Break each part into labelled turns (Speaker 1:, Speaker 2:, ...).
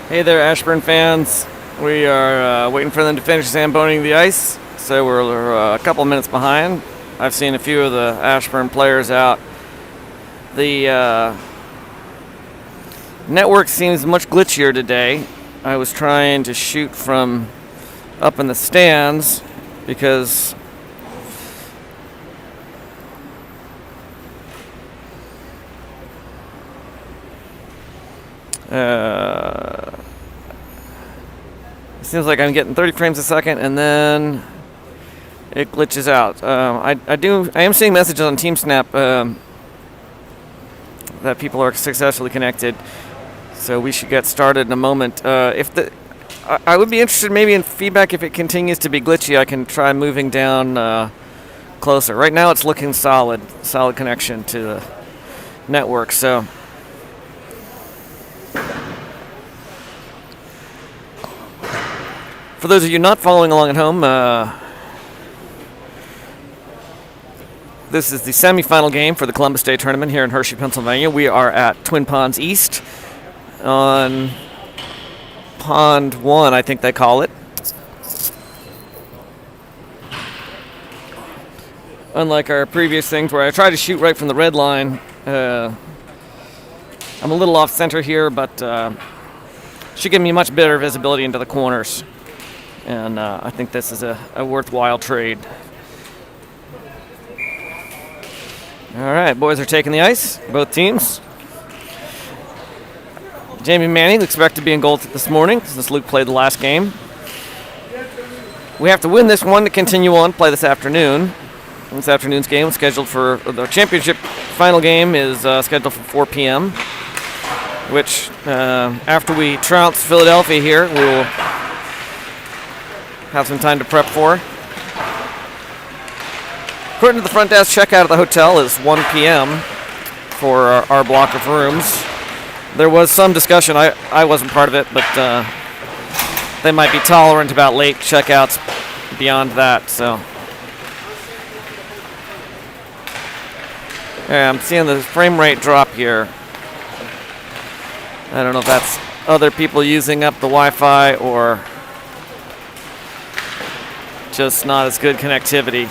Speaker 1: Hey there, Ashburn fans. We are waiting for them to finish zamboning the ice, so we're a couple minutes behind. I've seen a few of the Ashburn players out. The network seems much glitchier today. I was trying to shoot from up in the stands because it seems like I'm getting 30 frames a second, and then it glitches out. I am seeing messages on TeamSnap that people are successfully connected, so we should get started in a moment. I would be interested maybe in feedback if it continues to be glitchy. I can try moving down closer. Right now, it's looking solid connection to the network. So. For those of you not following along at home, this is the semifinal game for the Columbus Day Tournament here in Hershey, Pennsylvania. We are at Twin Ponds East on Pond 1, I think they call it. Unlike our previous things where I try to shoot right from the red line, I'm a little off center here, but should give me much better visibility into the corners. And I think this is a worthwhile trade. All right, boys are taking the ice, both teams. Jamie Manning expected to be in goal this morning since Luke played the last game. We have to win this one to continue on, play this afternoon. This afternoon's game is scheduled for the championship final game is scheduled for 4 p.m., which after we trounce Philadelphia here, we will have some time to prep for. According to the front desk, checkout at the hotel is 1 p.m. for our block of rooms. There was some discussion, I wasn't part of it, but they might be tolerant about late checkouts beyond that, so. Yeah, I'm seeing the frame rate drop here. I don't know if that's other people using up the Wi-Fi or just not as good connectivity.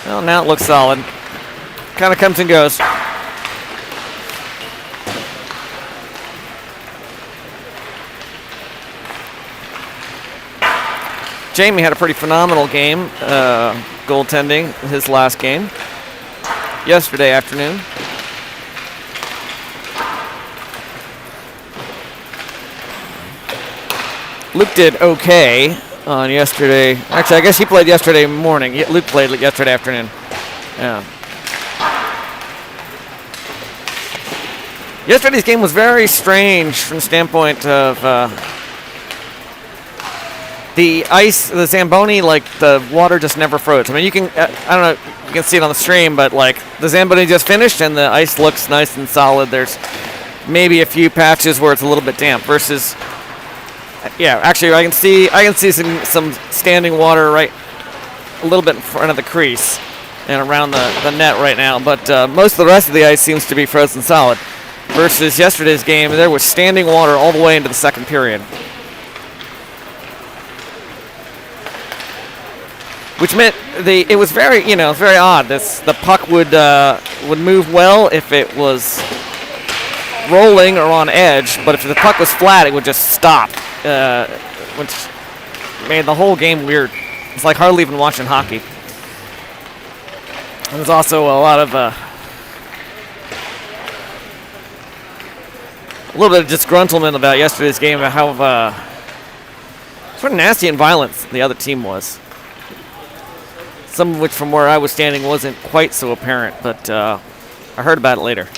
Speaker 1: Well, now it looks solid. Kind of comes and goes. Jamie had a pretty phenomenal game, goaltending his last game yesterday afternoon. Luke did okay on yesterday. Actually, I guess he played yesterday morning. Luke played yesterday afternoon. Yeah. Yesterday's game was very strange from the standpoint of the ice, the Zamboni, like the water just never froze. I mean, you can, I don't know, you can see it on the stream, but like the Zamboni just finished and the ice looks nice and solid. There's maybe a few patches where it's a little bit damp versus. Yeah, actually, I can see some standing water right a little bit in front of the crease and around the net right now. But most of the rest of the ice seems to be frozen solid. Versus yesterday's game, there was standing water all the way into the second period, which meant it was very very odd. The puck would move well if it was rolling or on edge, but if the puck was flat, it would just stop. Which made the whole game weird. It's like hardly even watching hockey. There's also a lot of a little bit of disgruntlement about yesterday's game, about how sort of nasty and violent the other team was. Some of which, from where I was standing, wasn't quite so apparent, but I heard about it later.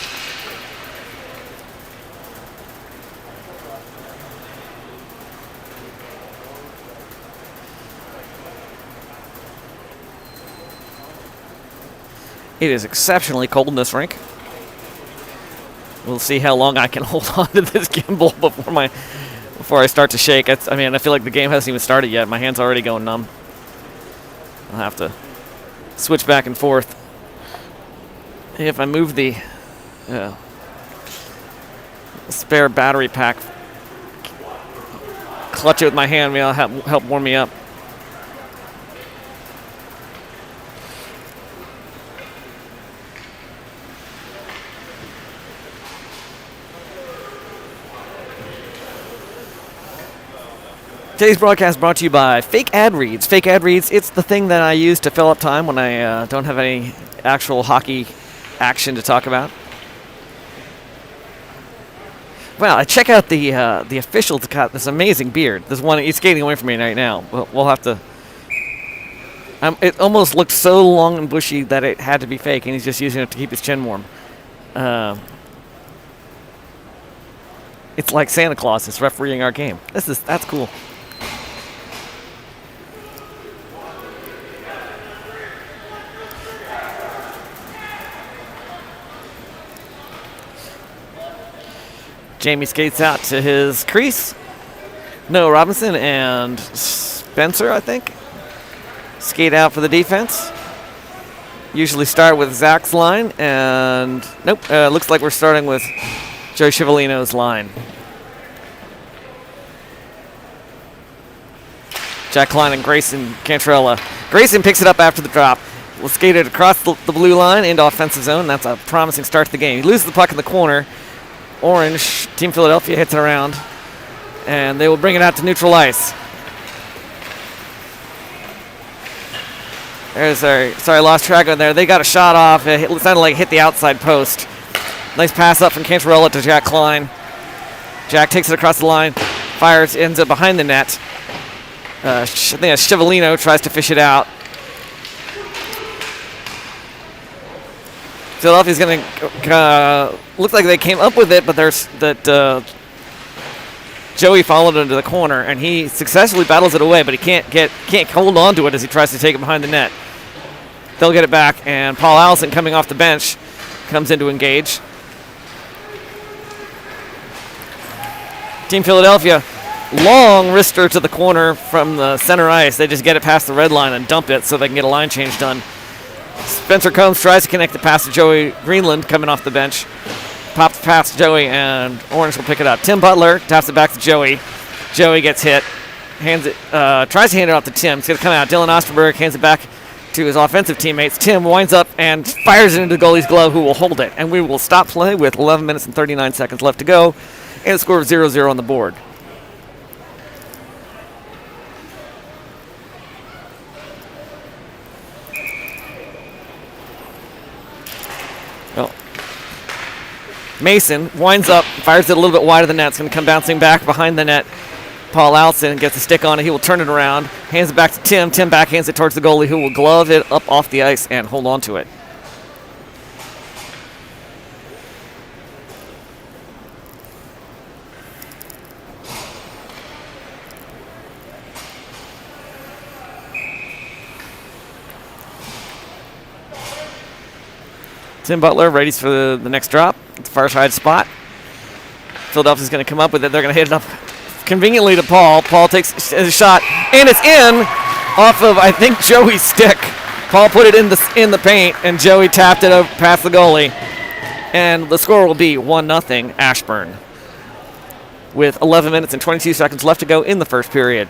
Speaker 1: It is exceptionally cold in this rink. We'll see how long I can hold on to this gimbal before I start to shake. I feel like the game hasn't even started yet. My hand's already going numb. I'll have to switch back and forth. If I move the spare battery pack. Clutch it with my hand. Maybe it'll help warm me up. Today's broadcast brought to you by Fake Ad Reads. Fake Ad Reads, it's the thing that I use to fill up time when I don't have any actual hockey action to talk about. Wow, check out the official's got this amazing beard. This one, he's skating away from me right now. We'll have to... it almost looked so long and bushy that it had to be fake, and he's just using it to keep his chin warm. It's like Santa Claus is refereeing our game. That's cool. Jamie skates out to his crease. Noah Robinson and Spencer, I think, skate out for the defense. Usually start with Zach's line, and nope, looks like we're starting with Joe Ciavellino's line. Jack Klein and Grayson Cantrella. Grayson picks it up after the drop. Will skate it across the blue line into offensive zone. That's a promising start to the game. He loses the puck in the corner. Orange, Team Philadelphia hits it around, and they will bring it out to neutral ice. There's our, sorry, I lost track of there. They got a shot off. It sounded like it hit the outside post. Nice pass up from Cantrella to Jack Klein. Jack takes it across the line, fires, ends up behind the net. I think Ciavellino tries to fish it out. Philadelphia's going to look like they came up with it, but there's that Joey followed into the corner, and he successfully battles it away, but he can't hold on to it as he tries to take it behind the net. They'll get it back, and Paul Allison, coming off the bench, comes in to engage. Team Philadelphia, long wrister to the corner from the center ice. They just get it past the red line and dump it so they can get a line change done. Spencer Combs tries to connect the pass to Joey Greenland coming off the bench. Pops past Joey, and Orange will pick it up. Tim Butler taps it back to Joey. Joey gets hit. Hands it, tries to hand it off to Tim. It's going to come out. Dylan Osterberg hands it back to his offensive teammates. Tim winds up and fires it into the goalie's glove, who will hold it. And we will stop play with 11 minutes and 39 seconds left to go, and a score of 0-0 on the board. Mason winds up, fires it a little bit wide of the net. It's going to come bouncing back behind the net. Paul Allison gets a stick on it. He will turn it around, hands it back to Tim. Tim backhands it towards the goalie, who will glove it up off the ice and hold on to it. Tim Butler readies for the next drop. It's far side spot. Philadelphia's going to come up with it. They're going to hit it up conveniently to Paul. Paul takes a shot, and it's in off of, I think, Joey's stick. Paul put it in the paint, and Joey tapped it over past the goalie. And the score will be 1-0 Ashburn, with 11 minutes and 22 seconds left to go in the first period.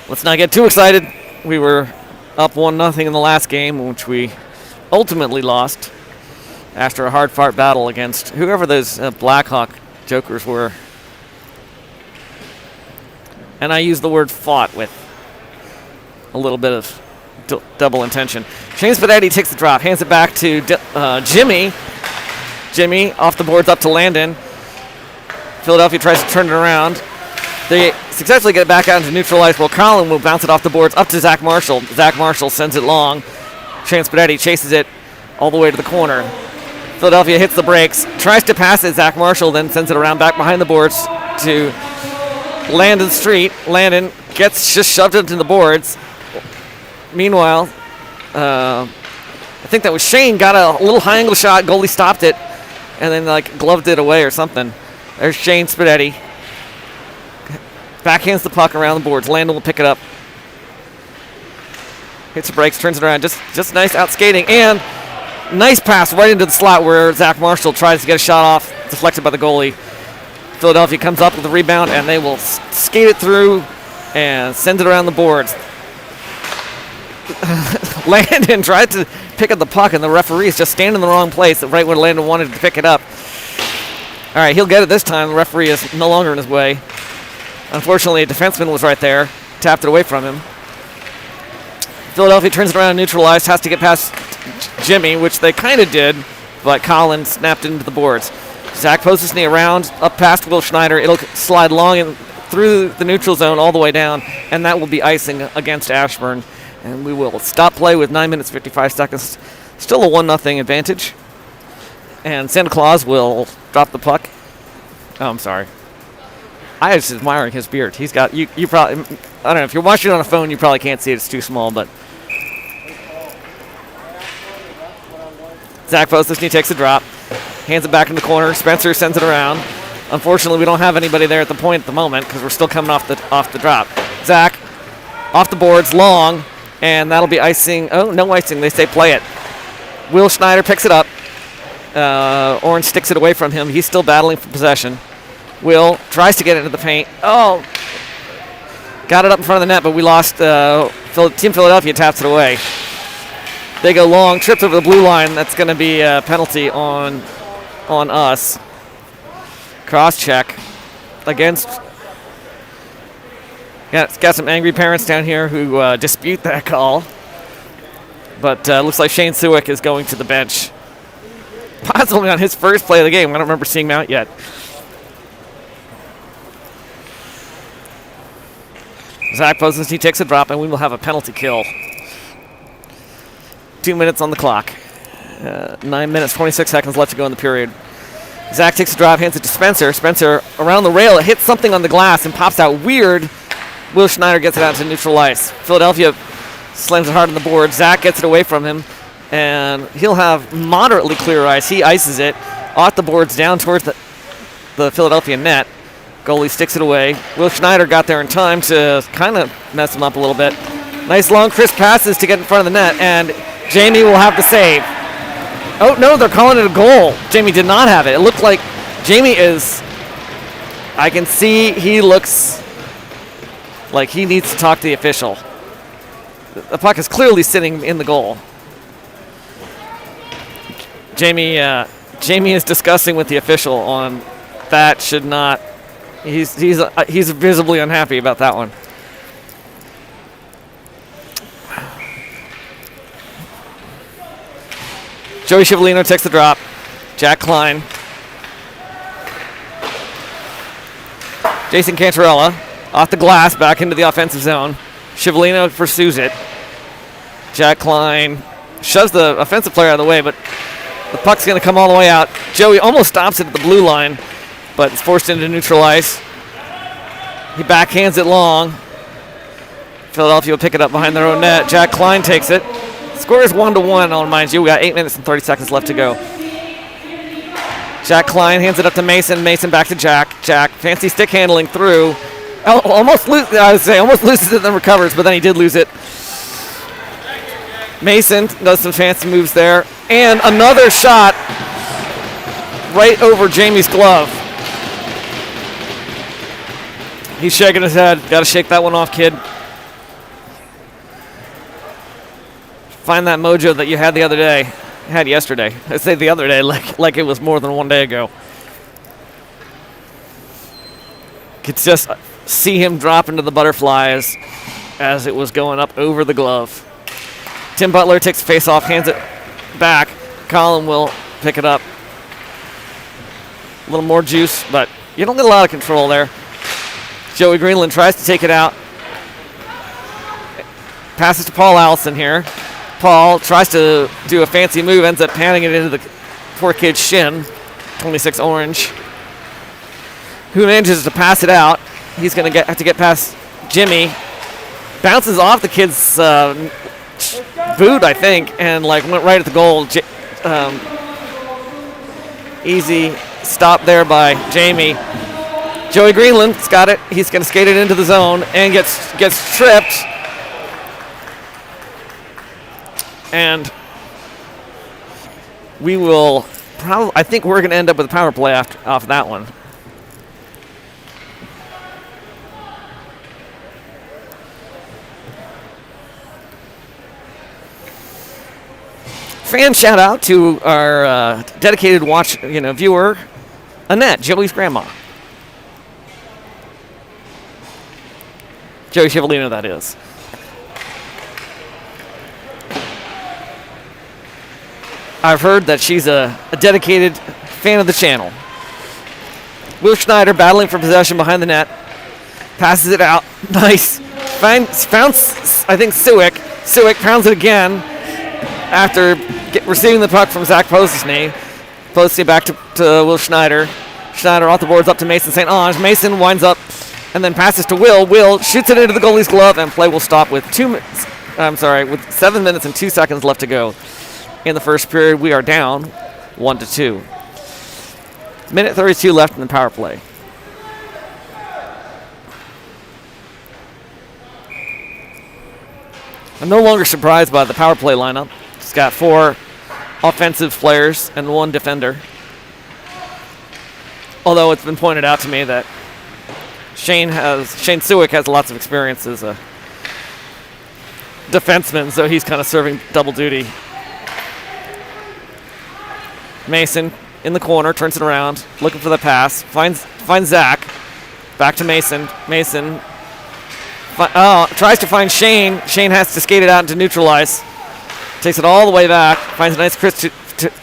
Speaker 1: Let's not get too excited. We were up 1-0 in the last game, which we ultimately lost after a hard-fought battle against whoever those Blackhawk jokers were. And I use the word fought with a little bit of double intention. Shane Spadetti takes the drop, hands it back to Jimmy. Jimmy off the boards up to Landon. Philadelphia tries to turn it around. They successfully get it back out into neutral ice. Well, Colin will bounce it off the boards up to Zach Marshall. Zach Marshall sends it long. Shane Spadetti chases it all the way to the corner. Philadelphia hits the brakes, tries to pass it. Zach Marshall then sends it around back behind the boards to Landon Street. Landon gets just shoved into the boards. Meanwhile, I think that was Shane, got a little high angle shot. Goalie stopped it and then gloved it away or something. There's Shane Spadetti. Backhands the puck around the boards. Landon will pick it up. Hits the brakes, turns it around. Just nice out skating. And Nice pass right into the slot where Zach Marshall tries to get a shot off, deflected by the goalie. Philadelphia comes up with the rebound, and they will skate it through and send it around the boards. Landon tried to pick up the puck, and the referee is just standing in the wrong place, right where Landon wanted to pick it up. All right, he'll get it this time. The referee is no longer in his way. Unfortunately, a defenseman was right there, tapped it away from him. Philadelphia turns it around, neutralized, has to get past Jimmy, which they kind of did, but Collins snapped into the boards. Zach Posesny around, up past Will Schneider. It'll slide long and through the neutral zone all the way down, and that will be icing against Ashburn. And we will stop play with 9 minutes, 55 seconds. Still a 1-0 advantage. And Santa Claus will drop the puck. Oh, I'm sorry. I was just admiring his beard. He's got, you probably, I don't know, if you're watching it on a phone, you probably can't see it. It's too small, but. Zach Posesny takes a drop. Hands it back in the corner. Spencer sends it around. Unfortunately, we don't have anybody there at the point at the moment because we're still coming off the drop. Zach off the boards, long, and that'll be icing. Oh, no icing. They say play it. Will Schneider picks it up. Orange sticks it away from him. He's still battling for possession. Will tries to get into the paint. Oh, got it up in front of the net, but we lost. Team Philadelphia taps it away. They go long, tripped over the blue line. That's going to be a penalty on us. Cross check against. Yeah, it's got some angry parents down here who dispute that call. But looks like Shane Suick is going to the bench. Possibly on his first play of the game. I don't remember seeing him out yet. Zach Posesny takes a drop, and we will have a penalty kill. 2 minutes on the clock. 9 minutes, 26 seconds left to go in the period. Zach takes a drop, hands it to Spencer. Spencer around the rail. It hits something on the glass and pops out weird. Will Schneider gets it out to neutral ice. Philadelphia slams it hard on the board. Zach gets it away from him, and he'll have moderately clear ice. He ices it off the boards down towards the Philadelphia net. Goalie sticks it away. Will Schneider got there in time to kind of mess him up a little bit. Nice long crisp passes to get in front of the net, and Jamie will have the save. Oh, no, they're calling it a goal. Jamie did not have it. It looked like Jamie is, I can see he looks like he needs to talk to the official. The puck is clearly sitting in the goal. Jamie is discussing with the official on that should not. He's visibly unhappy about that one. Joey Scivolino takes the drop. Jack Klein. Jason Cantarella off the glass back into the offensive zone. Scivolino pursues it. Jack Klein shoves the offensive player out of the way, but the puck's going to come all the way out. Joey almost stops it at the blue line, but it's forced into neutral ice. He backhands it long. Philadelphia will pick it up behind their own net. Jack Klein takes it. Score is 1-1, I'll remind you. We got 8 minutes and 30 seconds left to go. Jack Klein hands it up to Mason. Mason back to Jack. Jack, fancy stick handling through. Almost loses it, then recovers, but then he did lose it. Mason does some fancy moves there. And another shot right over Jamie's glove. He's shaking his head. Got to shake that one off, kid. Find that mojo that you had the other day. Had yesterday. I say the other day like it was more than 1 day ago. Could just see him drop into the butterflies as it was going up over the glove. Tim Butler takes the face off, hands it back. Colin will pick it up. A little more juice, but you don't get a lot of control there. Joey Greenland tries to take it out. Passes to Paul Allison here. Paul tries to do a fancy move, ends up panning it into the poor kid's shin. 26 Orange. Who manages to pass it out. He's going to have to get past Jimmy. Bounces off the kid's boot, I think, and went right at the goal. Easy stop there by Jamie. Joey Greenland's got it. He's going to skate it into the zone and gets tripped. And we will probably. I think we're going to end up with a power play off that one. Fan shout out to our dedicated viewer, Annette, Joey's grandma. Joey Chiavolino, that is. I've heard that she's a dedicated fan of the channel. Will Schneider battling for possession behind the net. Passes it out. Nice. Found, I think, Suick. Suick pounds it again after receiving the puck from Zach Posey. Posey back to Will Schneider. Schneider off the boards up to Mason St. Ange. Mason winds up and then passes to Will. Will shoots it into the goalie's glove, and play will stop with 7 minutes and 2 seconds left to go. In the first period, we are down 1-2. Minute 32 left in the power play. I'm no longer surprised by the power play lineup. It's got 4 offensive players and 1 defender. Although it's been pointed out to me that Shane Suick has lots of experience as a defenseman, so he's kind of serving double duty. Mason in the corner, turns it around, looking for the pass, finds Zach. Back to Mason. Mason tries to find Shane. Shane has to skate it out into neutralize. Takes it all the way back. Finds a nice crisp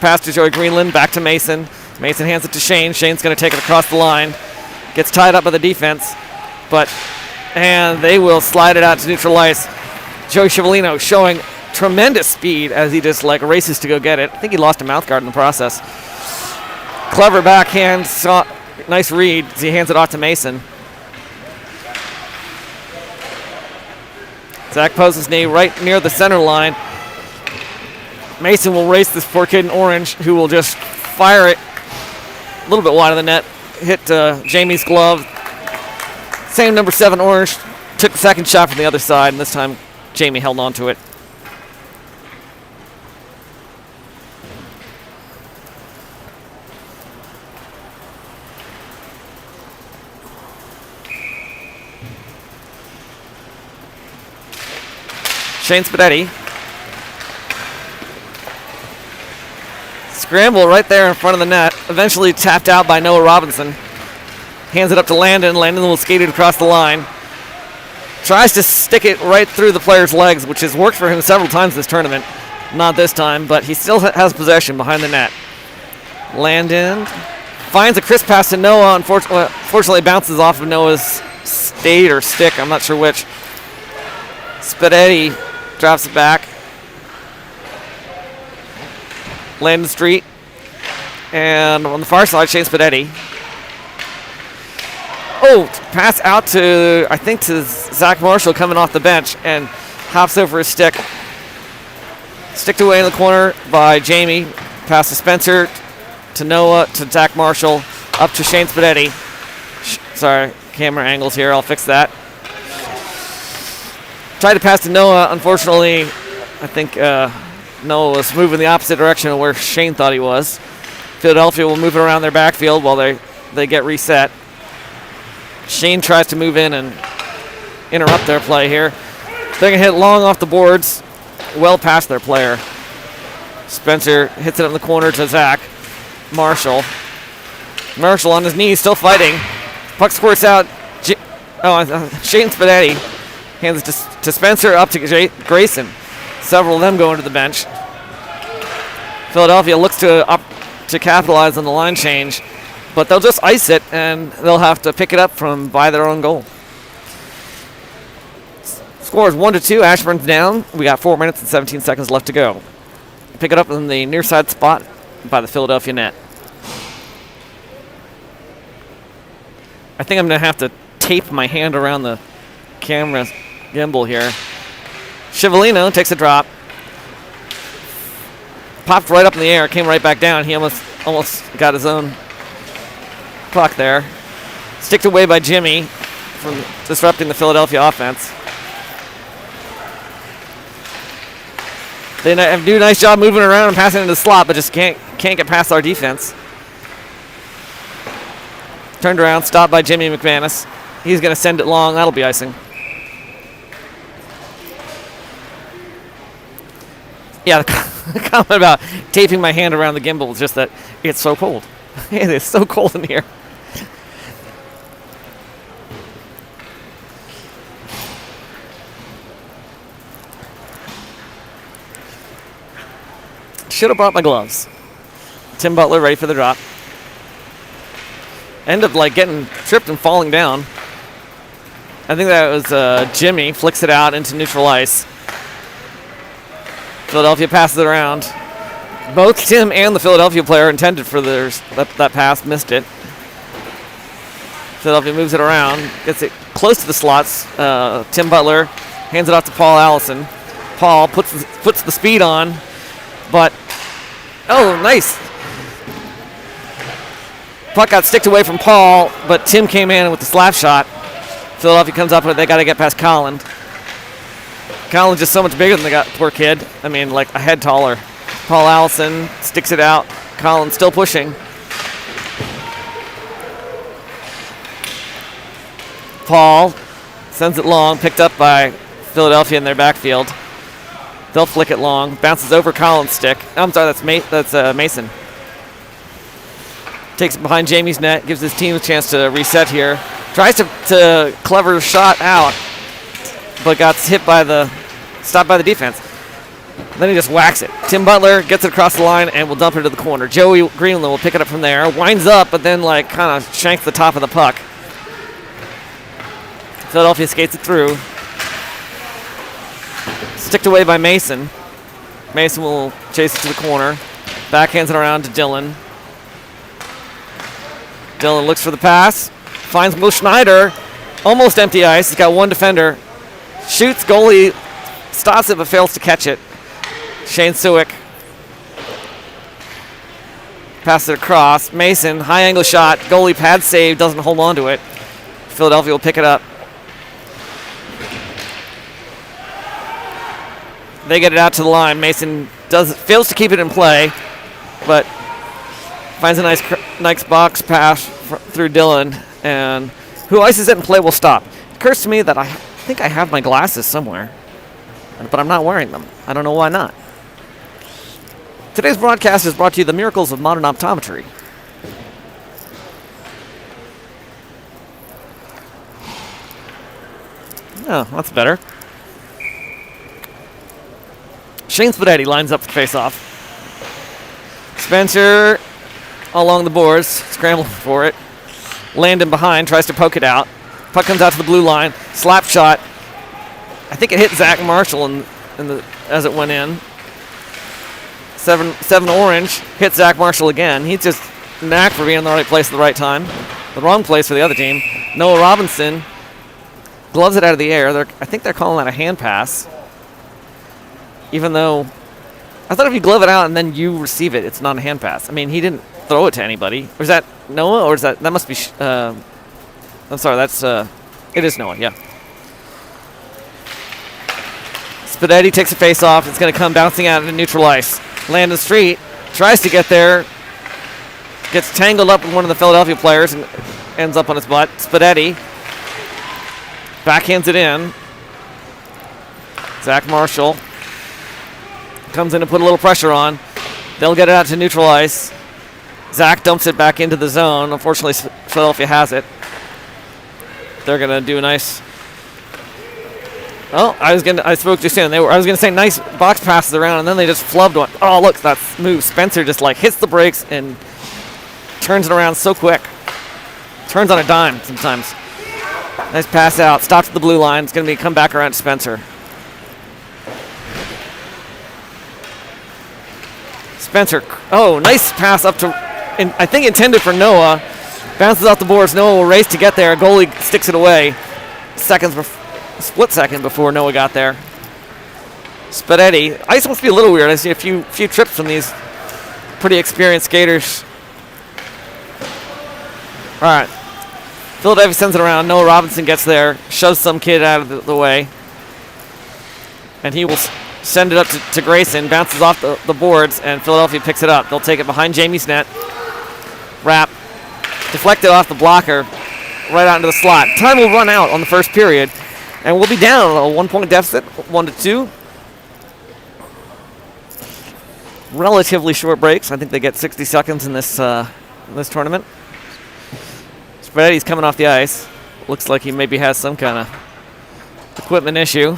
Speaker 1: pass to Joey Greenland. Back to Mason. Mason hands it to Shane. Shane's going to take it across the line. Gets tied up by the defense. And they will slide it out to neutralize. Joey Chiavolino showing tremendous speed as he just races to go get it. I think he lost a mouthguard in the process. Clever backhand. Nice read as he hands it off to Mason. Zach poses knee right near the center line. Mason will race this poor kid in orange, who will just fire it a little bit wide of the net. Hit Jamie's glove. Same number 7 orange. Took the second shot from the other side, and this time Jamie held on to it. Shane Spadetti. Scramble right there in front of the net. Eventually tapped out by Noah Robinson. Hands it up to Landon. Landon will skate it across the line. Tries to stick it right through the player's legs, which has worked for him several times this tournament. Not this time, but he still has possession behind the net. Landon finds a crisp pass to Noah. Unfortunately, bounces off of Noah's skate or stick. I'm not sure which. Spadetti drops it back. Landon Street. And on the far side, Shane Spadetti. Pass out to Zach Marshall coming off the bench and hops over his stick. Sticked away in the corner by Jamie. Pass to Spencer, to Noah, to Zach Marshall, up to Shane Spadetti. Sorry, camera angles here. I'll fix that. Tried to pass to Noah. Unfortunately, I think Noah was moving the opposite direction of where Shane thought he was. Philadelphia will move it around their backfield while they get reset. Shane tries to move in and interrupt their play here. They're going to hit long off the boards, well past their player. Spencer hits it in the corner to Zach. Marshall on his knees, still fighting. Puck squirts out. Shane Spadetti hands it to Spencer, up to Grayson. Several of them go into the bench. Philadelphia looks to capitalize on the line change, but they'll just ice it, and they'll have to pick it up from by their own goal. Score is 1-2. Ashburn's down. We got 4 minutes and 17 seconds left to go. Pick it up in the near side spot by the Philadelphia net. I think I'm going to have to tape my hand around the camera gimbal here. Chiavolino takes a drop. Popped right up in the air, came right back down. He almost got his own puck there. Sticked away by Jimmy from disrupting the Philadelphia offense. They do a nice job moving around and passing into the slot, but just can't can't get past our defense. Turned around, stopped by Jimmy McManus. He's going to send it long. That'll be icing. Yeah, the comment about taping my hand around the gimbal is just that it's so cold. It is so cold in here. Should have brought my gloves. Tim Butler ready for the drop. End up like getting tripped and falling down. I think that was Jimmy. Flicks it out into neutral ice. Philadelphia passes it around. Both Tim and the Philadelphia player intended for that pass, missed it. Philadelphia moves it around, gets it close to the slots. Tim Butler hands it off to Paul Allison. Paul puts the speed on, but oh, nice. Puck got sticked away from Paul, but Tim came in with the slap shot. Philadelphia comes up with it. They got to get past Colin. Colin's just so much bigger than the poor kid. I mean, like a head taller. Paul Allison sticks it out. Colin still pushing. Paul sends it long, picked up by Philadelphia in their backfield. They'll flick it long. Bounces over Colin's stick. I'm sorry, that's Mason. Takes it behind Jamie's net, gives his team a chance to reset here. Tries to clever shot out, but got stopped by the defense. Then he just whacks it. Tim Butler gets it across the line and will dump it to the corner. Joey Greenland will pick it up from there. Winds up, but then like kind of shanks the top of the puck. Philadelphia skates it through. Sticked away by Mason. Mason will chase it to the corner. Backhands it around to Dylan. Dylan looks for the pass. Finds Will Schneider. Almost empty ice. He's got one defender. Shoots, goalie stops it but fails to catch it. Shane Suick passes it across. Mason, high angle shot. Goalie pad save, doesn't hold on to it. Philadelphia will pick it up. They get it out to the line. Mason fails to keep it in play, but finds a nice box pass through Dylan, and who ices it in play will stop. It occurs to me that I think I have my glasses somewhere, but I'm not wearing them. I don't know why not. Today's broadcast is brought to you the miracles of modern optometry. Oh, that's better. Shane Spadetti lines up the face-off. Spencer along the boards, scrambling for it. Landon behind, tries to poke it out. Puck comes out to the blue line. Slap shot. I think it hit Zach Marshall as it went in. 7 orange hit Zach Marshall again. He's just knack for being in the right place at the right time. The wrong place for the other team. Noah Robinson gloves it out of the air. I think they're calling that a hand pass. Even though I thought if you glove it out and then you receive it, it's not a hand pass. I mean, he didn't throw it to anybody. Or is that Noah? Or is that must be, I'm sorry, that's, it is Noah, yeah. Spadetti takes a face off. It's going to come bouncing out into neutral ice. Landon Street tries to get there. Gets tangled up with one of the Philadelphia players and ends up on his butt. Spadetti backhands it in. Zach Marshall comes in to put a little pressure on. They'll get it out to neutral ice. Zach dumps it back into the zone. Unfortunately, Philadelphia has it. They're going to do a nice... Oh, I spoke just in. I was going to say nice box passes around, and then they just flubbed one. Oh, look, that move. Spencer just like hits the brakes and turns it around so quick. Turns on a dime sometimes. Nice pass out. Stops at the blue line. It's going to be come back around to Spencer. Spencer, oh, nice pass up to, I think intended for Noah. Bounces off the boards. Noah will race to get there. Goalie sticks it away. Split second before Noah got there. Spadetti. Ice must be a little weird. I see a few trips from these pretty experienced skaters. All right. Philadelphia sends it around. Noah Robinson gets there. Shoves some kid out of the way. And he will send it up to Grayson, bounces off the boards, and Philadelphia picks it up. They'll take it behind Jamie's net. Wrap, deflected off the blocker, right out into the slot. Time will run out on the first period, and we'll be down a 1-point deficit, 1-2. Relatively short breaks. I think they get 60 seconds in this tournament. Spaghetti's coming off the ice. Looks like he maybe has some kind of equipment issue.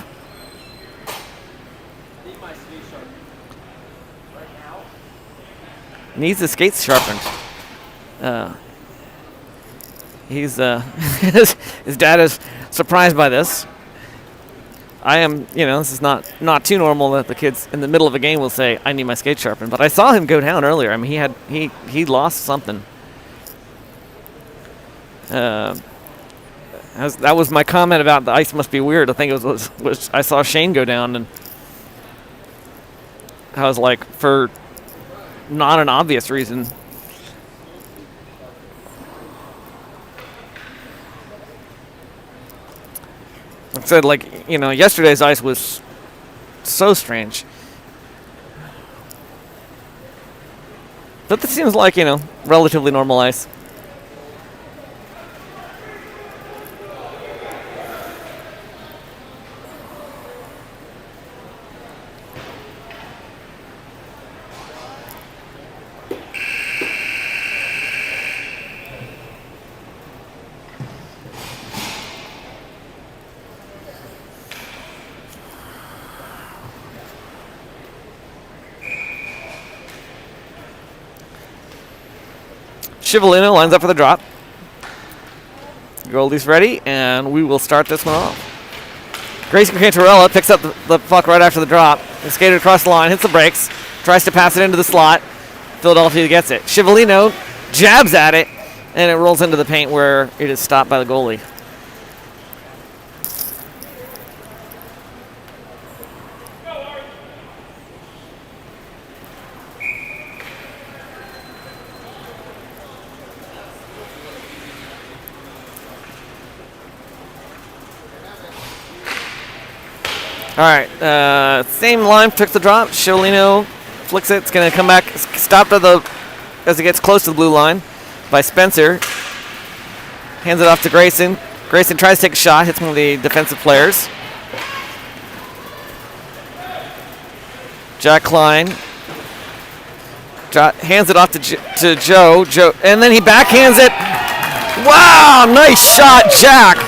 Speaker 1: Needs the skates sharpened. He's his dad is surprised by this. I am, this is not too normal that the kids in the middle of a game will say, "I need my skates sharpened." But I saw him go down earlier. I mean, he lost something. That was my comment about the ice must be weird. I think it was I saw Shane go down, and I was like, for not an obvious reason. I said, yesterday's ice was so strange. But this seems like, relatively normal ice. Chivalino lines up for the drop. Goldie's ready, and we will start this one off. Grayson Cantarella picks up the puck right after the drop. He skated across the line, hits the brakes, tries to pass it into the slot. Philadelphia gets it. Chivalino jabs at it, and it rolls into the paint where it is stopped by the goalie. All right, same line, took the drop. Chivalino flicks it. It's going to come back, stopped as it gets close to the blue line by Spencer. Hands it off to Grayson. Grayson tries to take a shot, hits one of the defensive players. Jack Klein hands it off to Joe. And then he backhands it. Wow, nice shot, Jack.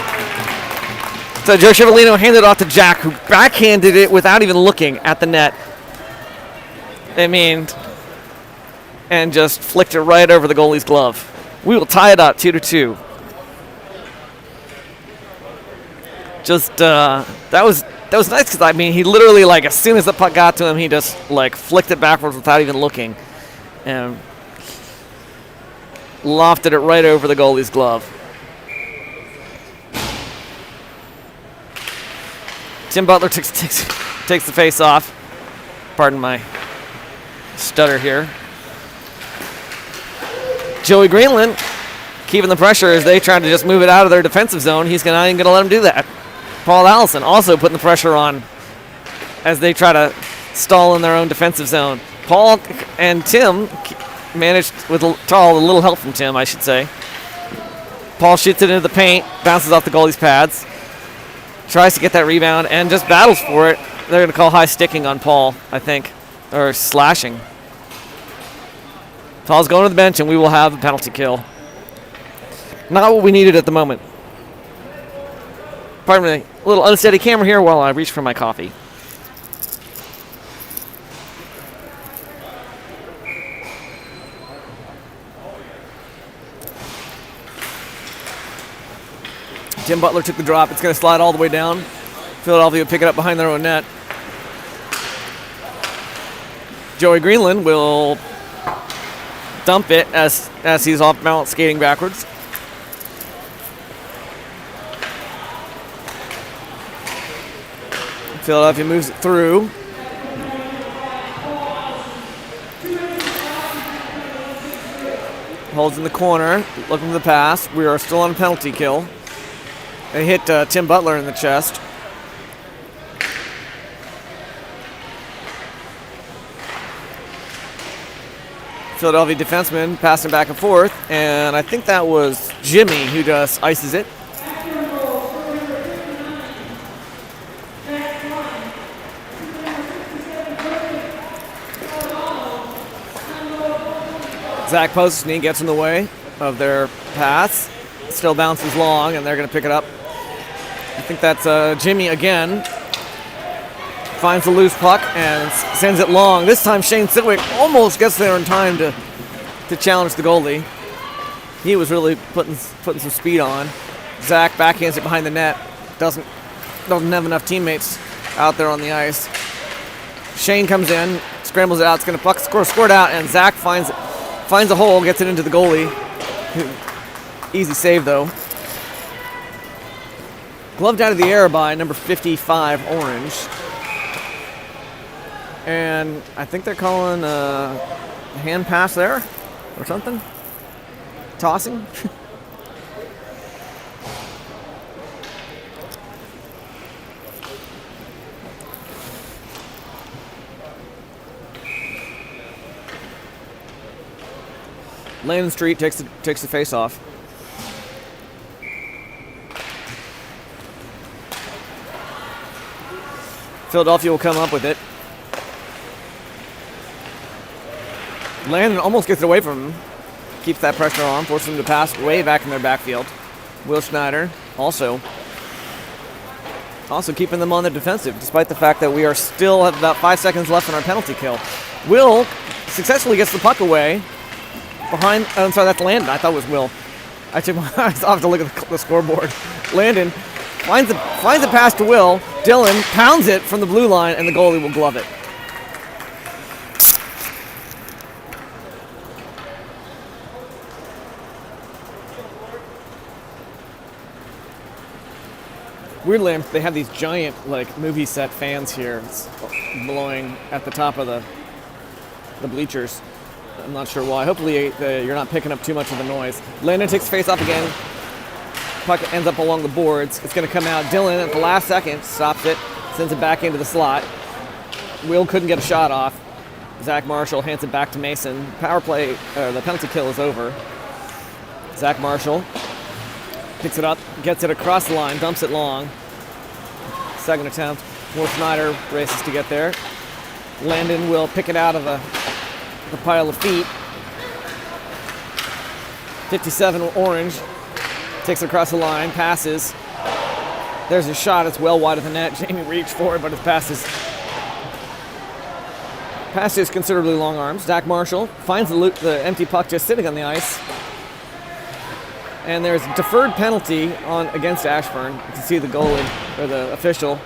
Speaker 1: So Joe Chivalino handed it off to Jack, who backhanded it without even looking at the net. And just flicked it right over the goalie's glove. We will tie it up 2-2. Just that was nice because he literally as soon as the puck got to him, he just flicked it backwards without even looking, and lofted it right over the goalie's glove. Tim Butler takes the face off. Pardon my stutter here. Joey Greenland keeping the pressure as they try to just move it out of their defensive zone. He's not even going to let them do that. Paul Allison also putting the pressure on as they try to stall in their own defensive zone. Paul and Tim managed with a little help from Tim, I should say. Paul shoots it into the paint, bounces off the goalie's pads. Tries to get that rebound and just battles for it. They're going to call high sticking on Paul, I think, or slashing. Paul's going to the bench, and we will have a penalty kill. Not what we needed at the moment. Pardon me, a little unsteady camera here while I reach for my coffee. Tim Butler took the drop. It's going to slide all the way down. Philadelphia will pick it up behind their own net. Joey Greenland will dump it as he's off balance skating backwards. Philadelphia moves it through. Holds in the corner, looking for the pass. We are still on a penalty kill. They hit Tim Butler in the chest. Philadelphia defenseman passing back and forth, and I think that was Jimmy who just ices it. Zach Postney gets in the way of their pass. Still bounces long, and they're going to pick it up. I think that's Jimmy again. Finds the loose puck and sends it long. This time Shane Siwick almost gets there in time to challenge the goalie. He was really putting some speed on. Zach backhands it behind the net. Doesn't have enough teammates out there on the ice. Shane comes in, scrambles it out. It's going to puck scored out, and Zach finds a hole, gets it into the goalie. Easy save, though. Gloved out of the air by number 55, Orange. And I think they're calling a hand pass there or something. Tossing. Landon Street takes the face off. Philadelphia will come up with it. Landon almost gets it away from him. Keeps that pressure on, forces him to pass way back in their backfield. Will Schneider also keeping them on the defensive, despite the fact that we are still have about 5 seconds left on our penalty kill. Will successfully gets the puck away. Behind, I'm sorry, that's Landon. I thought it was Will. I have to look at the scoreboard. Landon finds a pass to Will. Dylan pounds it from the blue line, and the goalie will glove it. Weirdly, they have these giant, like, movie set fans here blowing at the top of the bleachers. I'm not sure why. Hopefully you're not picking up too much of the noise. Landon takes face off again. Puck ends up along the boards. It's going to come out. Dylan at the last second stops it, sends it back into the slot. Will couldn't get a shot off. Zach Marshall hands it back to Mason. Power play, the penalty kill is over. Zach Marshall picks it up, gets it across the line, dumps it long. Second attempt. Will Schneider races to get there. Landon will pick it out of the pile of feet. 57 Orange takes it across the line, passes. There's a shot. It's well wide of the net. Jamie reached for it, but his pass is considerably long arms. Zach Marshall finds the empty puck just sitting on the ice. And there's a deferred penalty against Ashburn. You can see the goalie, or the official.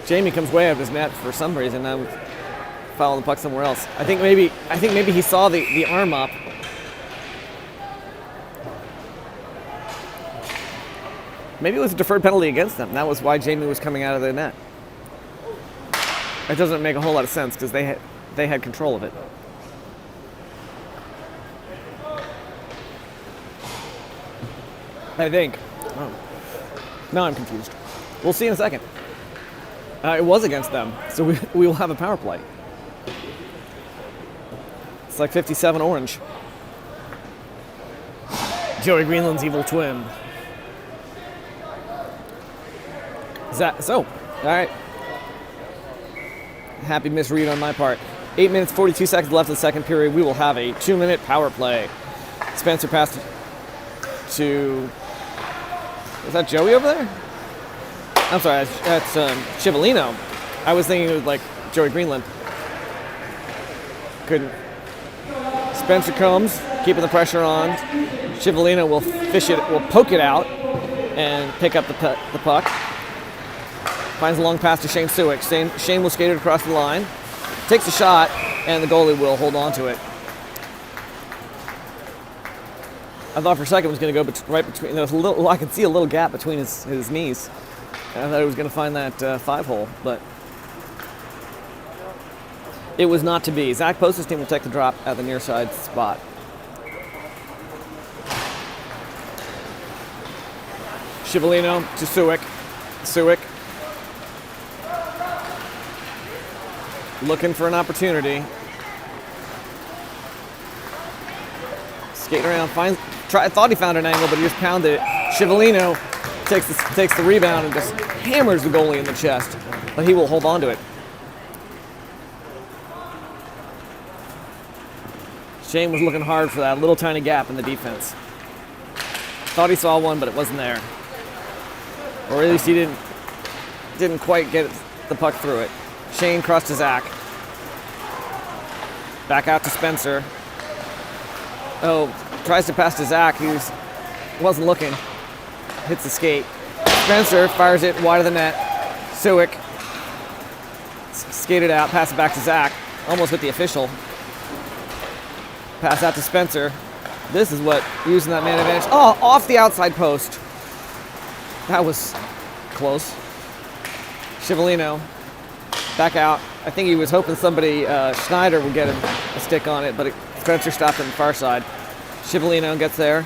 Speaker 1: Jamie comes way out of his net for some reason. I'm fouling the puck somewhere else. I think maybe he saw the arm up. Maybe it was a deferred penalty against them. That was why Jamie was coming out of the net. It doesn't make a whole lot of sense because they had control of it. I think. Oh. Now I'm confused. We'll see in a second. It was against them, so we will have a power play. It's like 57 Orange. Joey Greenland's evil twin. All right. Happy misread on my part. 8 minutes, 42 seconds left in the second period. We will have a 2-minute power play. Spencer passed to... Is that Joey over there? I'm sorry, that's Chivalino. I was thinking it was like Joey Greenland. Couldn't. Spencer comes, keeping the pressure on. Chivalino will poke it out and pick up the puck. Finds a long pass to Shane Siwick. Shane will skate it across the line. Takes a shot, and the goalie will hold on to it. I thought for a second it was going to go right between. There was I could see a little gap between his knees. And I thought he was going to find that 5-hole, but it was not to be. Zach Post's team will take the drop at the near side spot. Chivalino to Siwick. Siwick looking for an opportunity. Skating around, thought he found an angle, but he just pounded it. Cipollino takes the rebound and just hammers the goalie in the chest, but he will hold on to it. Shane was looking hard for that little tiny gap in the defense. Thought he saw one, but it wasn't there. Or at least he didn't quite get the puck through it. Shane crossed to Zach. Back out to Spencer. Oh, tries to pass to Zach, who wasn't looking. Hits the skate. Spencer fires it wide of the net. Suick skated out, pass it back to Zach. Almost with the official. Pass out to Spencer. This is what using that man advantage. Oh, off the outside post. That was close. Cipollino back out. I think he was hoping somebody, Schneider, would get a stick on it, but Spencer stopped on the far side. Cipollino gets there.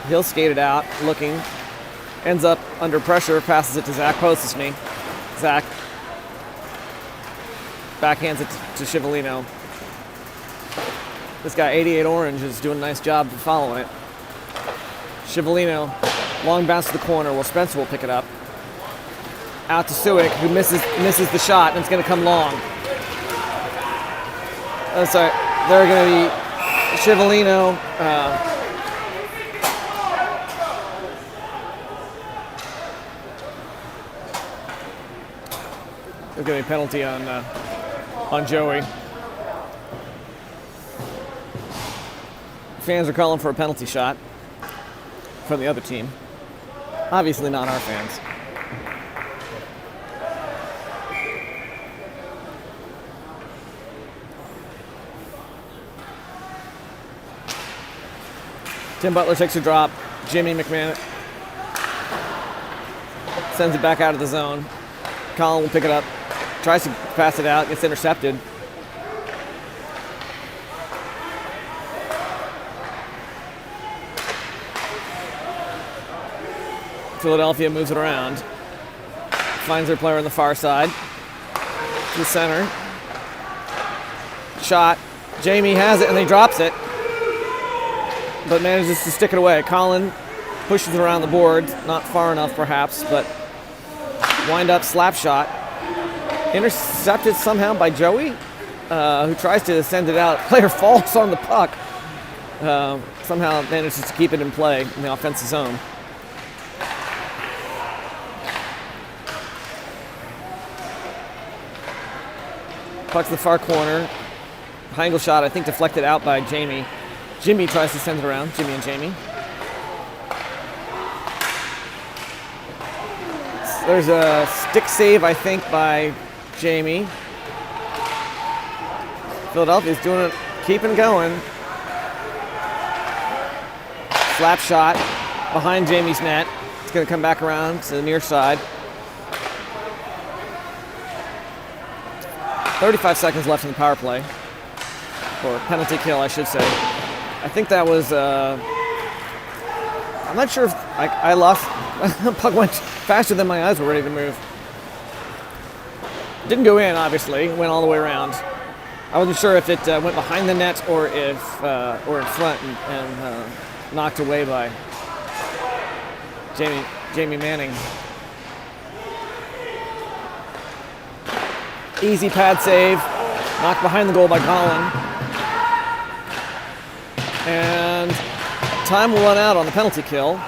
Speaker 1: He'll skate it out, looking. Ends up under pressure, passes it to Zach. Posts me. Zach backhands it to Cipollino. This guy, 88 Orange, is doing a nice job of following it. Cipollino, long bounce to the corner. Well, Spencer will pick it up. Out to Suick, who misses the shot, and it's going to come long. Oh, sorry, they're going to be Cipollino. There's going to be a penalty on Joey. Fans are calling for a penalty shot from the other team. Obviously not our fans. Tim Butler takes a drop. Jimmy McMahon sends it back out of the zone. Colin will pick it up. Tries to pass it out. Gets intercepted. Philadelphia moves it around. Finds their player on the far side. To the center. Shot. Jamie has it and he drops it. But manages to stick it away. Colin pushes it around the board. Not far enough perhaps, but wind up slap shot. Intercepted somehow by Joey, who tries to send it out. Player falls on the puck. Somehow manages to keep it in play in the offensive zone. Puck to the far corner. Heingel shot, I think, deflected out by Jamie. Jimmy tries to send it around. Jimmy and Jamie. There's a stick save, I think, by Jamie. Philadelphia's doing it, keeping going. Slap shot behind Jamie's net. It's going to come back around to the near side. 35 seconds left in the power play. Or penalty kill, I should say. I think that was, I'm not sure if I lost. The puck went faster than my eyes were ready to move. Didn't go in, obviously. Went all the way around. I wasn't sure if it went behind the net or if or in front and knocked away by Jamie Manning. Easy pad save. Knocked behind the goal by Colin. And time will run out on the penalty kill.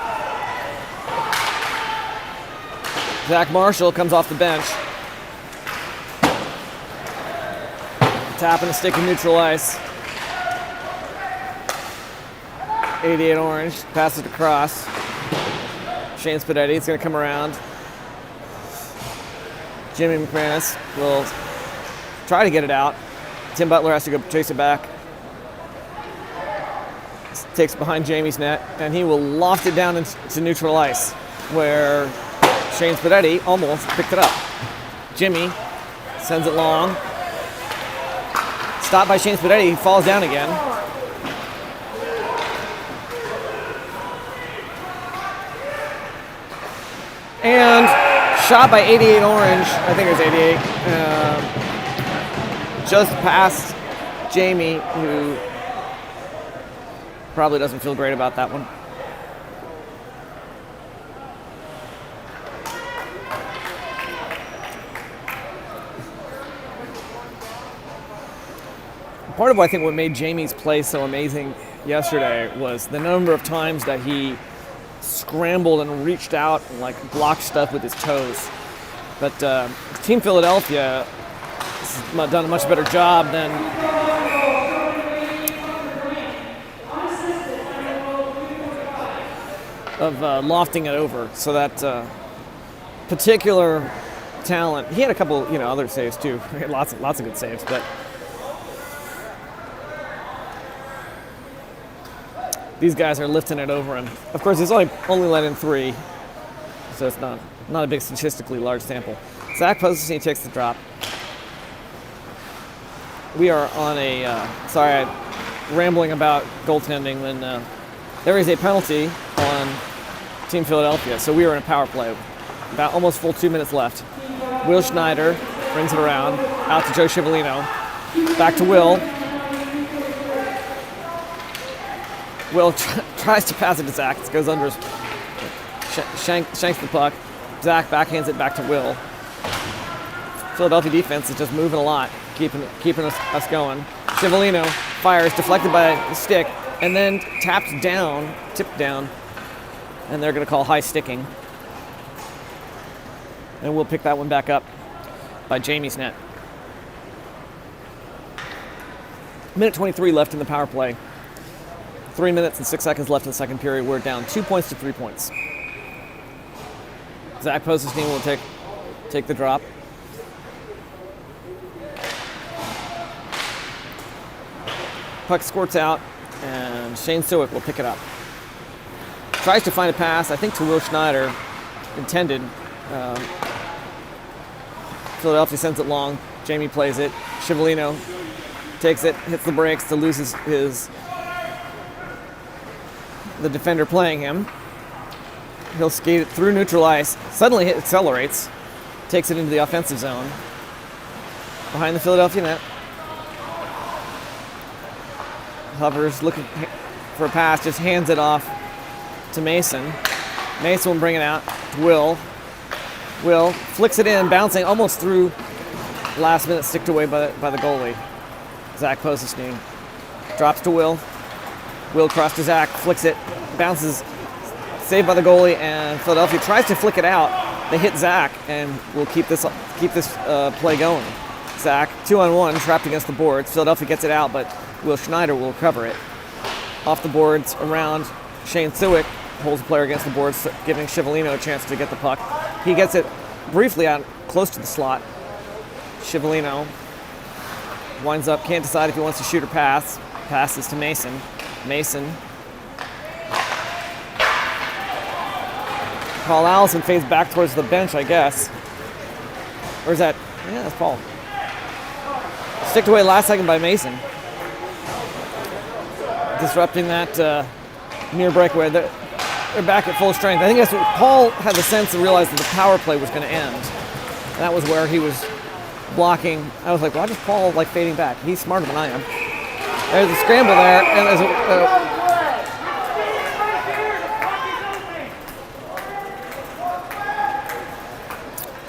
Speaker 1: Zach Marshall comes off the bench. Tap and a stick in neutral ice. 88 Orange. Passes it across. Shane Spadetti. It's going to come around. Jimmy McManus will try to get it out. Tim Butler has to go chase it back. Takes behind Jamie's net, and he will loft it down into neutral ice, where Shane Spadetti almost picked it up. Jimmy sends it long. Stopped by Shane Spadetti. He falls down again. And shot by 88 Orange. I think it was 88. Just past Jamie, who Probably doesn't feel great about that one. Part of what I think what made Jamie's play so amazing yesterday was the number of times that he scrambled and reached out and like blocked stuff with his toes. But Team Philadelphia has done a much better job than of lofting it over. So that particular talent, he had a couple, other saves too. He had lots of good saves, but these guys are lifting it over him. Of course, he's only let in 3, so it's not a big statistically large sample. Zach Poston takes the drop. We are on a, sorry, I'm rambling about goaltending when there is a penalty on Team Philadelphia, so we are in a power play. About almost full 2 minutes left. Will Schneider brings it around, out to Joe Scivolino, back to Will. Will tries to pass it to Zach. It goes under his shanks the puck. Zach backhands it back to Will. Philadelphia defense is just moving a lot, keeping us going. Scivolino fires, deflected by the stick, and then tipped down, and they're going to call high sticking. And we'll pick that one back up by Jamie's net. Minute 23 left in the power play. 3 minutes and 6 seconds left in the second period. We're down 2 points to 3 points. Zach Poston's team will take the drop. Puck squirts out, and Shane Siwick will pick it up. Tries to find a pass, I think to Will Schneider, intended. Philadelphia sends it long. Jamie plays it. Scivolino takes it, hits the brakes to lose the defender playing him. He'll skate it through neutral ice. Suddenly it accelerates, takes it into the offensive zone. Behind the Philadelphia net. Hovers, looking for a pass, just hands it off to Mason. Mason will bring it out to Will. Will flicks it in, bouncing almost through last minute, sticked away by the goalie. Zach Poston drops to Will. Will cross to Zach, flicks it, bounces, saved by the goalie, and Philadelphia tries to flick it out. They hit Zach, and we'll keep this play going. Zach, 2-on-1, trapped against the boards. Philadelphia gets it out, but Will Schneider will cover it. Off the boards, around Shane Siwick, holds the player against the boards, giving Scivolino a chance to get the puck. He gets it briefly out close to the slot. Scivolino winds up, can't decide if he wants to shoot or pass. Passes to Mason. Mason. Paul Allison fades back towards the bench, I guess. Or is that? Yeah, that's Paul. Sticked away last second by Mason. Disrupting that near breakaway. They're back at full strength. I think that's what Paul had the sense to realize that the power play was going to end. And that was where he was blocking. I was like, why is Paul fading back? He's smarter than I am. There's a scramble there, and there's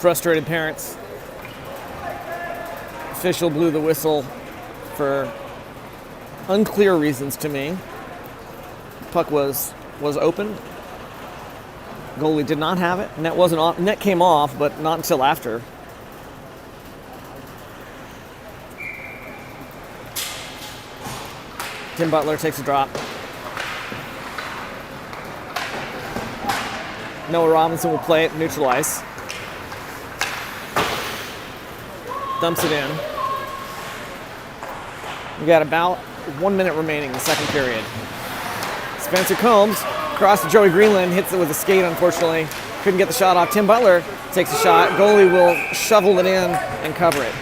Speaker 1: frustrated parents. Official blew the whistle for unclear reasons to me. Puck was open. Goalie did not have it. Net wasn't off. Net came off, but not until after. Tim Butler takes a drop. Noah Robinson will play it neutral ice. Dumps it in. We got about 1 minute remaining in the second period. Spencer Combs across to Joey Greenland, hits it with a skate, unfortunately. Couldn't get the shot off. Tim Butler takes a shot. Goalie will shovel it in and cover it.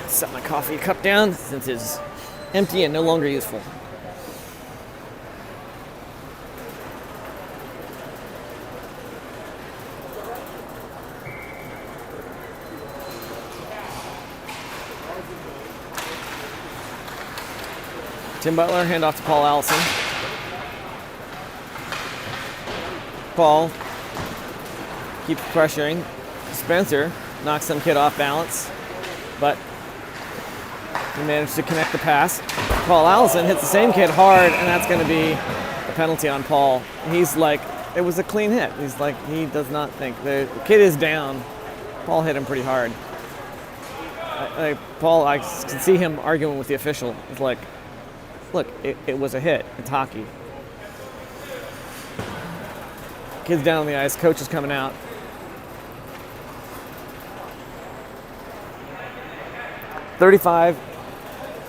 Speaker 1: Set my coffee cup down since it's empty and no longer useful. Tim Butler, hand off to Paul Allison. Paul keeps pressuring. Spencer knocks some kid off balance, but he managed to connect the pass. Paul Allison hits the same kid hard, and that's going to be a penalty on Paul. He's like, it was a clean hit. He's like, he does not think. The kid is down. Paul hit him pretty hard. Paul, I can see him arguing with the official. It's like, look, it was a hit. It's hockey. Kid's down on the ice. Coach is coming out. "35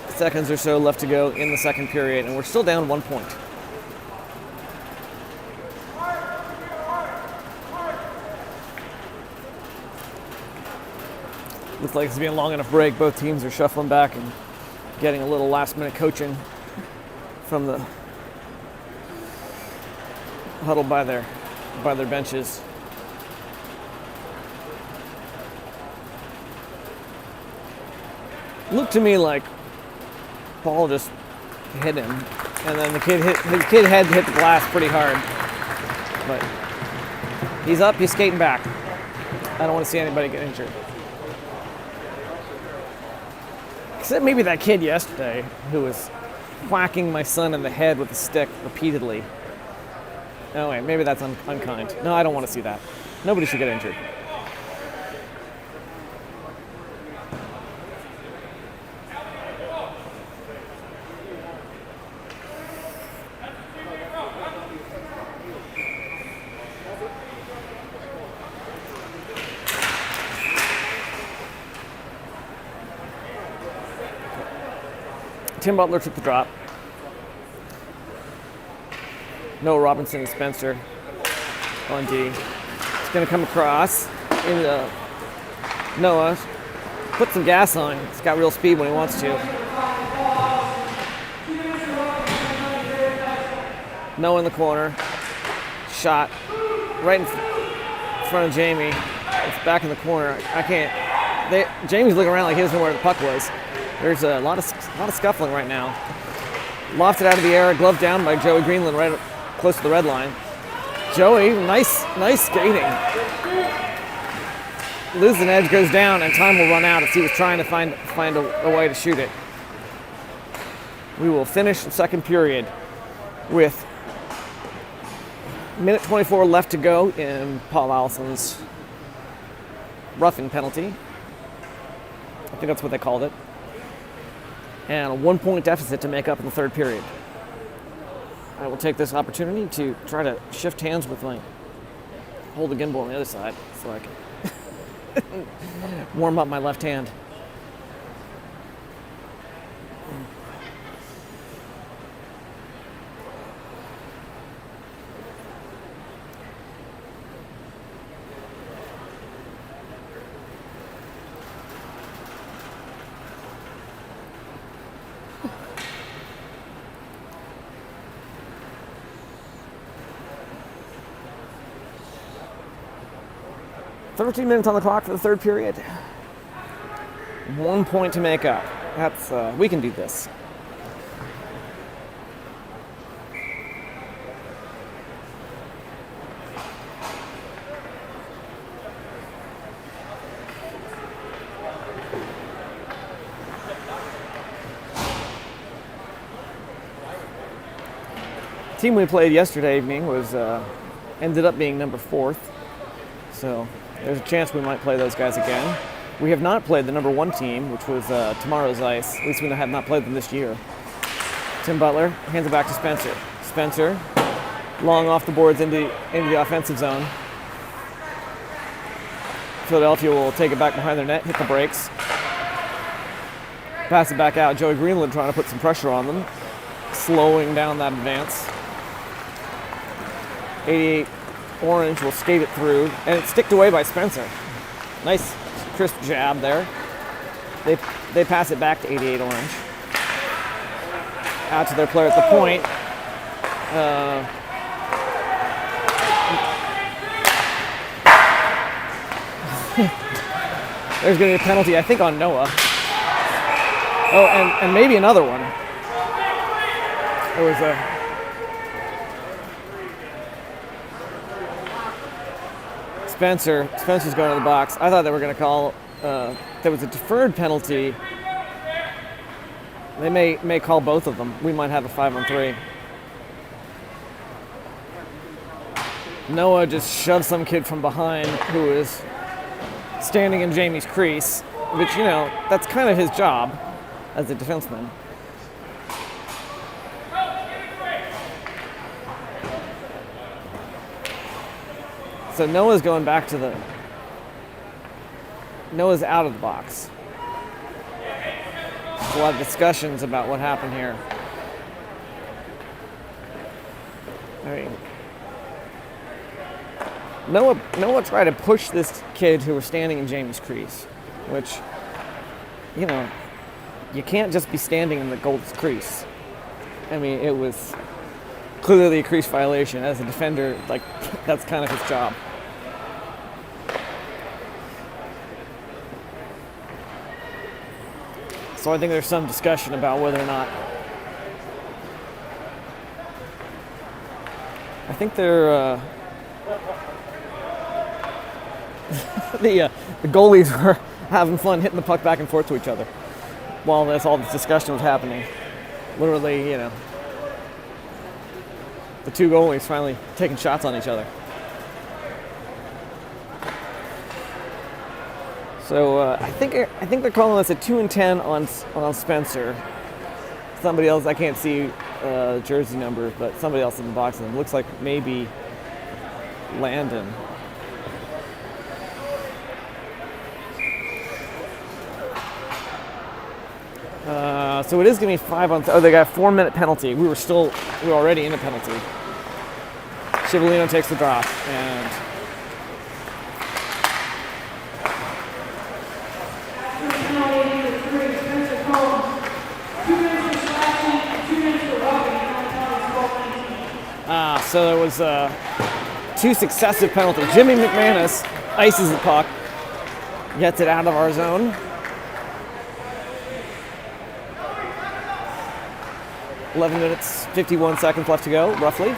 Speaker 1: seconds or so left to go in the second period, and we're still down 1 point. Looks like it's being a long enough break. Both teams are shuffling back and getting a little last-minute coaching from the huddle by their benches. Looked to me like Paul just hit him, and then the kid had to hit the glass pretty hard. But he's up, he's skating back. I don't want to see anybody get injured. Except maybe that kid yesterday who was whacking my son in the head with a stick repeatedly. Oh wait, maybe that's unkind. No, I don't want to see that. Nobody should get injured. Tim Butler took the drop. Noah Robinson and Spencer on D. It's going to come across into Noah. Put some gas on. He's got real speed when he wants to. Noah in the corner. Shot right in front of Jamie. It's back in the corner. I can't. Jamie's looking around like he doesn't know where the puck was. There's a lot of scuffling right now. Lofted out of the air, glove down by Joey Greenland right close to the red line. Joey, nice skating. Loses an edge, goes down, and time will run out as he was trying to find a way to shoot it. We will finish the second period with minute 24 left to go in Paul Allison's roughing penalty. I think that's what they called it. And a 1 point deficit to make up in the third period. I will take this opportunity to try to shift hands with hold the gimbal on the other side so I can warm up my left hand. "13 minutes on the clock for the third period. 1 point to make up. That's we can do this." The team we played yesterday evening was ended up being number 4th, so there's a chance we might play those guys again. We have not played the number 1 team, which was tomorrow's ice. At least we have not played them this year. Tim Butler hands it back to Spencer. Spencer, long off the boards into the offensive zone. Philadelphia will take it back behind their net, hit the brakes. Pass it back out. Joey Greenland trying to put some pressure on them, slowing down that advance. 88 Orange will skate it through, and it's sticked away by Spencer. Nice crisp jab there. They pass it back to 88 Orange. Out to their player at the point. There's going to be a penalty, I think, on Noah. Oh, and maybe another one. There was a Spencer's going to the box. I thought they were going to call, there was a deferred penalty. They may call both of them. We might have a 5-on-3. Noah just shoved some kid from behind who is standing in Jamie's crease, which, you know, that's kind of his job as a defenseman. So Noah's going back to the... Noah's out of the box. There's a lot of discussions about what happened here. I mean, Noah tried to push this kid who was standing in Jamie's crease, which, you know, you can't just be standing in the goalie's crease. I mean, it was clearly a crease violation. As a defender, like, that's kind of his job. So I think there's some discussion about whether or not... I think they're... the goalies were having fun hitting the puck back and forth to each other while all this discussion was happening. Literally, you know, the two goalies finally taking shots on each other. So I think they're calling us a 2-10 on Spencer. Somebody else, I can't see jersey numbers, but somebody else in the box. And it looks like maybe Landon. So it is going to be 5-on-3. Oh, they got a 4-minute penalty. We were already in a penalty. Cipollino takes the drop, and so there was 2 successive penalties. Jimmy McManus ices the puck, gets it out of our zone. 11 minutes, 51 seconds left to go, roughly.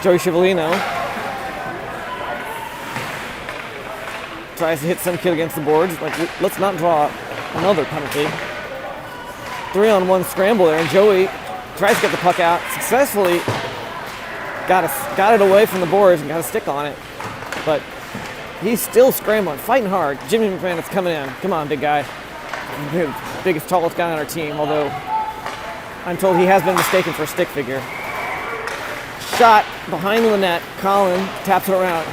Speaker 1: Joey Cipollino tries to hit some kid against the boards. Like, let's not draw another penalty. 3-on-1 scramble there, and Joey tries to get the puck out. Successfully got it away from the boards and got a stick on it. But he's still scrambling, fighting hard. Jimmy McManus coming in. Come on, big guy. The biggest, tallest guy on our team, although I'm told he has been mistaken for a stick figure. Shot behind the net. Colin taps it around.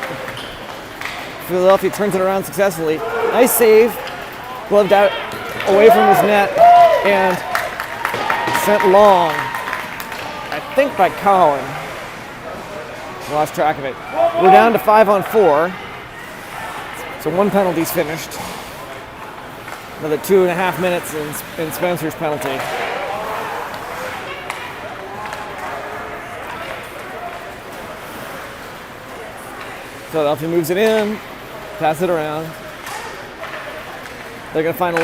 Speaker 1: Philadelphia turns it around successfully. Nice save. Gloved out away from his net and sent long. I think by Colin. Lost track of it. We're down to 5-on-4. So 1 penalty's finished. Another 2.5 minutes in Spencer's penalty. Philadelphia moves it in, pass it around. They're going to find a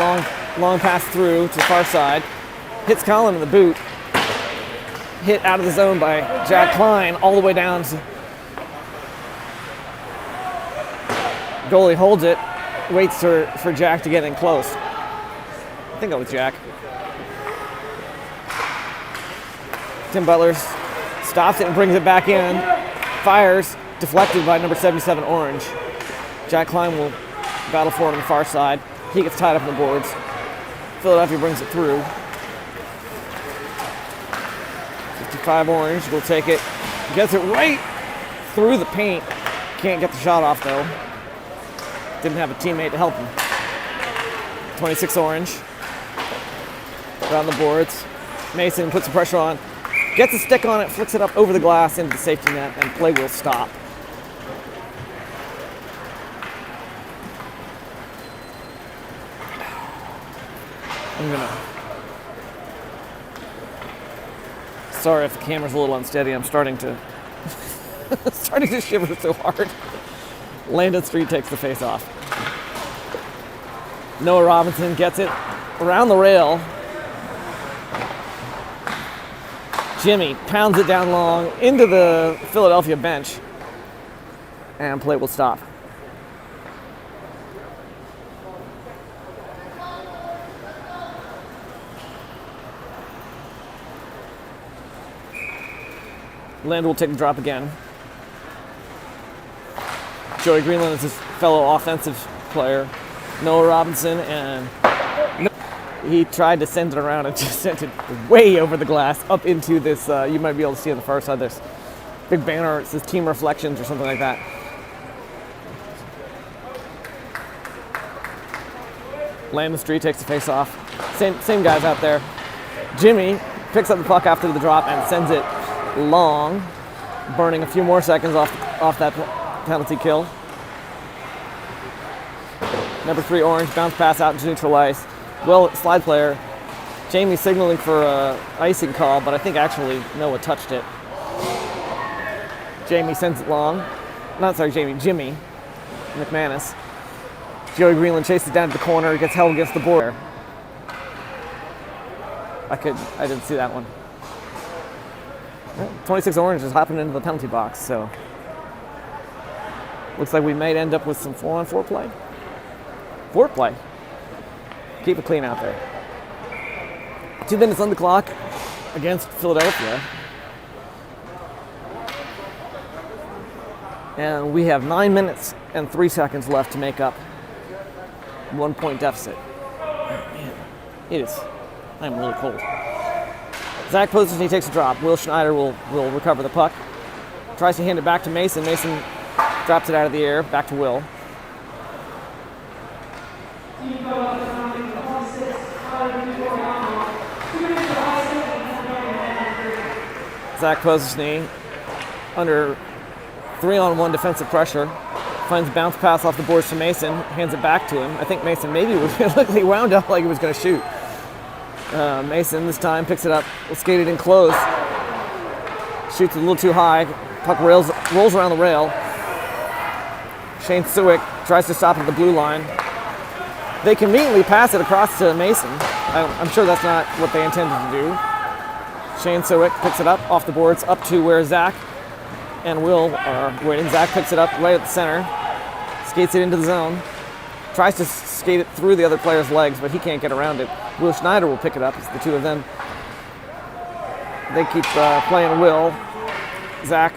Speaker 1: long pass through to the far side. Hits Colin in the boot. Hit out of the zone by Jack Klein all the way down. Goalie holds it, waits for Jack to get in close. I think that was Jack. Tim Butler stops it and brings it back in. Fires, deflected by number 77, Orange. Jack Klein will battle for it on the far side. He gets tied up in the boards. Philadelphia brings it through. 55 Orange will take it. Gets it right through the paint. Can't get the shot off though. Didn't have a teammate to help him. 26 Orange. Around the boards. Mason puts the pressure on. Gets a stick on it, flicks it up over the glass into the safety net, and play will stop. Sorry if the camera's a little unsteady. I'm starting to shiver so hard. Landon Street takes the face off. Noah Robinson gets it around the rail. Jimmy pounds it down long into the Philadelphia bench, and play will stop. Land will take the drop again. Joey Greenland is his fellow offensive player, Noah Robinson, and he tried to send it around and just sent it way over the glass up into this, you might be able to see on the far side, this big banner. It says Team Reflections or something like that. Landon Street takes the face off. Same guys out there. Jimmy picks up the puck after the drop and sends it long, burning a few more seconds off that penalty kill. Number 3 Orange, bounce pass out into neutral ice. Well, slide player. Jamie signaling for a icing call, but I think actually Noah touched it. Jamie sends it long. Jimmy McManus. Joey Greenland chases down to the corner, gets held against the board. I didn't see that one. 26 Orange is hopping into the penalty box, so looks like we might end up with some 4-on-4 play. Forward play. Keep it clean out there. 2 minutes on the clock against Philadelphia. And we have 9 minutes and 3 seconds left to make up 1 point deficit. Oh, man, I'm really cold. Zach poses and he takes a drop. Will Schneider will recover the puck. Tries to hand it back to Mason. Mason drops it out of the air, back to Will. Zach Posesny under 3-on-1 defensive pressure. Finds a bounce pass off the boards to Mason. Hands it back to him. I think Mason maybe he wound up like he was going to shoot. Mason this time picks it up. Will skate it in close. Shoots it a little too high. Puck rolls around the rail. Shane Suick tries to stop at the blue line. They conveniently pass it across to Mason. I'm sure that's not what they intended to do. Shane Suick picks it up off the boards up to where Zach and Will are waiting. Zach picks it up right at the center. Skates it into the zone. Tries to skate it through the other player's legs, but he can't get around it. Will Schneider will pick it up. It's the two of them. They keep playing Will. Zach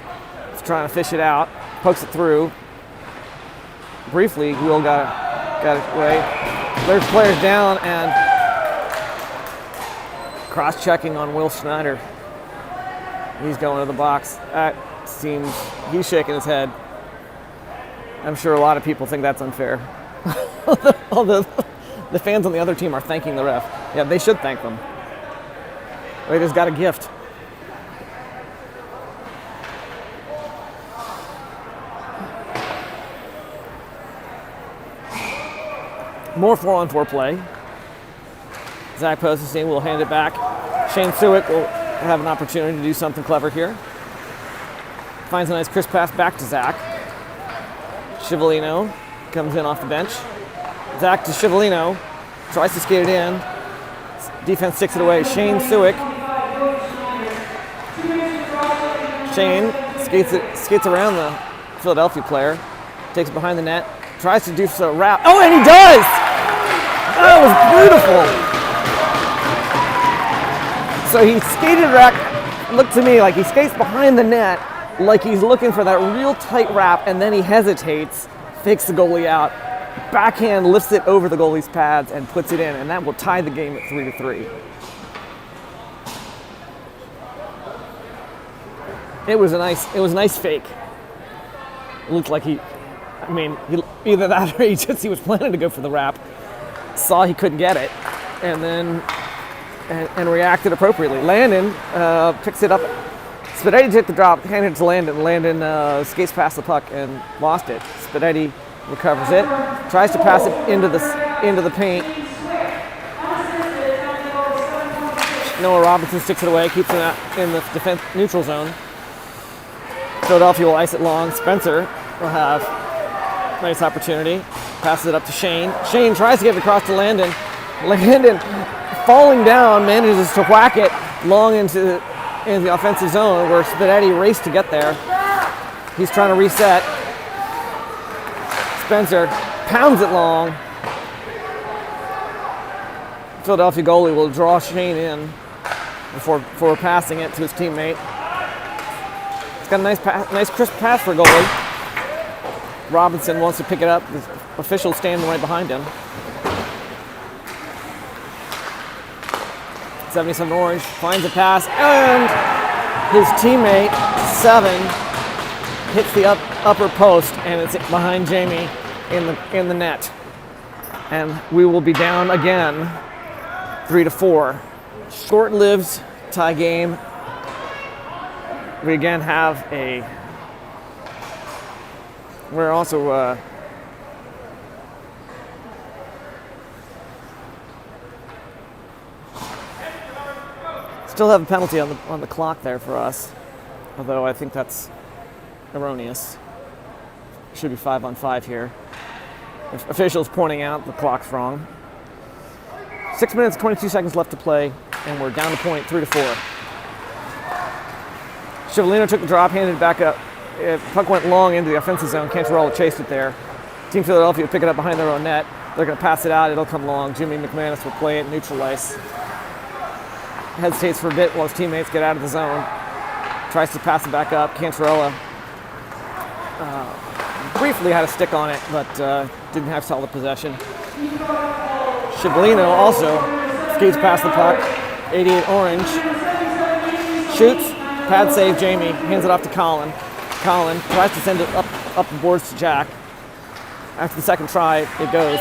Speaker 1: is trying to fish it out. Pokes it through. Briefly, Will got it away. There's players down and cross-checking on Will Schneider. He's going to the box. That seems, he's shaking his head. I'm sure a lot of people think that's unfair. Although the fans on the other team are thanking the ref. Yeah, they should thank them. Raiders got a gift. More 4-on-4 play. Zach Posesny will hand it back. Shane Suick will have an opportunity to do something clever here. Finds a nice crisp pass back to Zach. Ciavallino comes in off the bench. Zach to Ciavallino. Tries to skate it in. Defense sticks it away. Shane Suick. Shane skates around the Philadelphia player. Takes it behind the net. Tries to do so wrap. Oh, and he does! That was beautiful. So he skated back. Looked to me like he skates behind the net, like he's looking for that real tight wrap, and then he hesitates, fakes the goalie out, backhand lifts it over the goalie's pads and puts it in, and that will tie the game at 3-3. It was a nice fake. It looked like either that or he was planning to go for the wrap, saw he couldn't get it, and then and reacted appropriately. Landon picks it up. Spadetti took the drop, handed it to Landon. Landon skates past the puck and lost it. Spadetti recovers it, tries to pass it into the paint. Noah Robinson sticks it away, keeps it in the defense neutral zone. Philadelphia will ice it long. Spencer will have a nice opportunity. Passes it up to Shane. Shane tries to get it across to Landon. Landon, falling down, manages to whack it long into in the offensive zone where Spinetti raced to get there. He's trying to reset. Spencer pounds it long. Philadelphia goalie will draw Shane in before passing it to his teammate. He's got a nice crisp pass for a goalie. Robinson wants to pick it up. The official standing right behind him. 77 Orange finds a pass, and his teammate, 7, hits the upper post, and it's behind Jamie in the net. And we will be down again, 3-4. Short-lived tie game. We again have we're also still have a penalty on the clock there for us, although I think that's erroneous. Should be 5-on-5 here. Officials pointing out the clock's wrong. 6 minutes, 22 seconds left to play, and we're down to point, 3-4. Cipollino took the drop, handed it back up. Puck went long into the offensive zone. Cantarella chased it there. Team Philadelphia will pick it up behind their own net. They're going to pass it out. It'll come long. Jimmy McManus will play it neutral ice. Hesitates for a bit while his teammates get out of the zone. Tries to pass it back up. Cantarella briefly had a stick on it, but didn't have solid possession. Cipollino also skates past the puck. 88 Orange. Shoots. Pad save Jamie. Hands it off to Colin. Colin tries to send it up the boards to Jack. After the second try, it goes.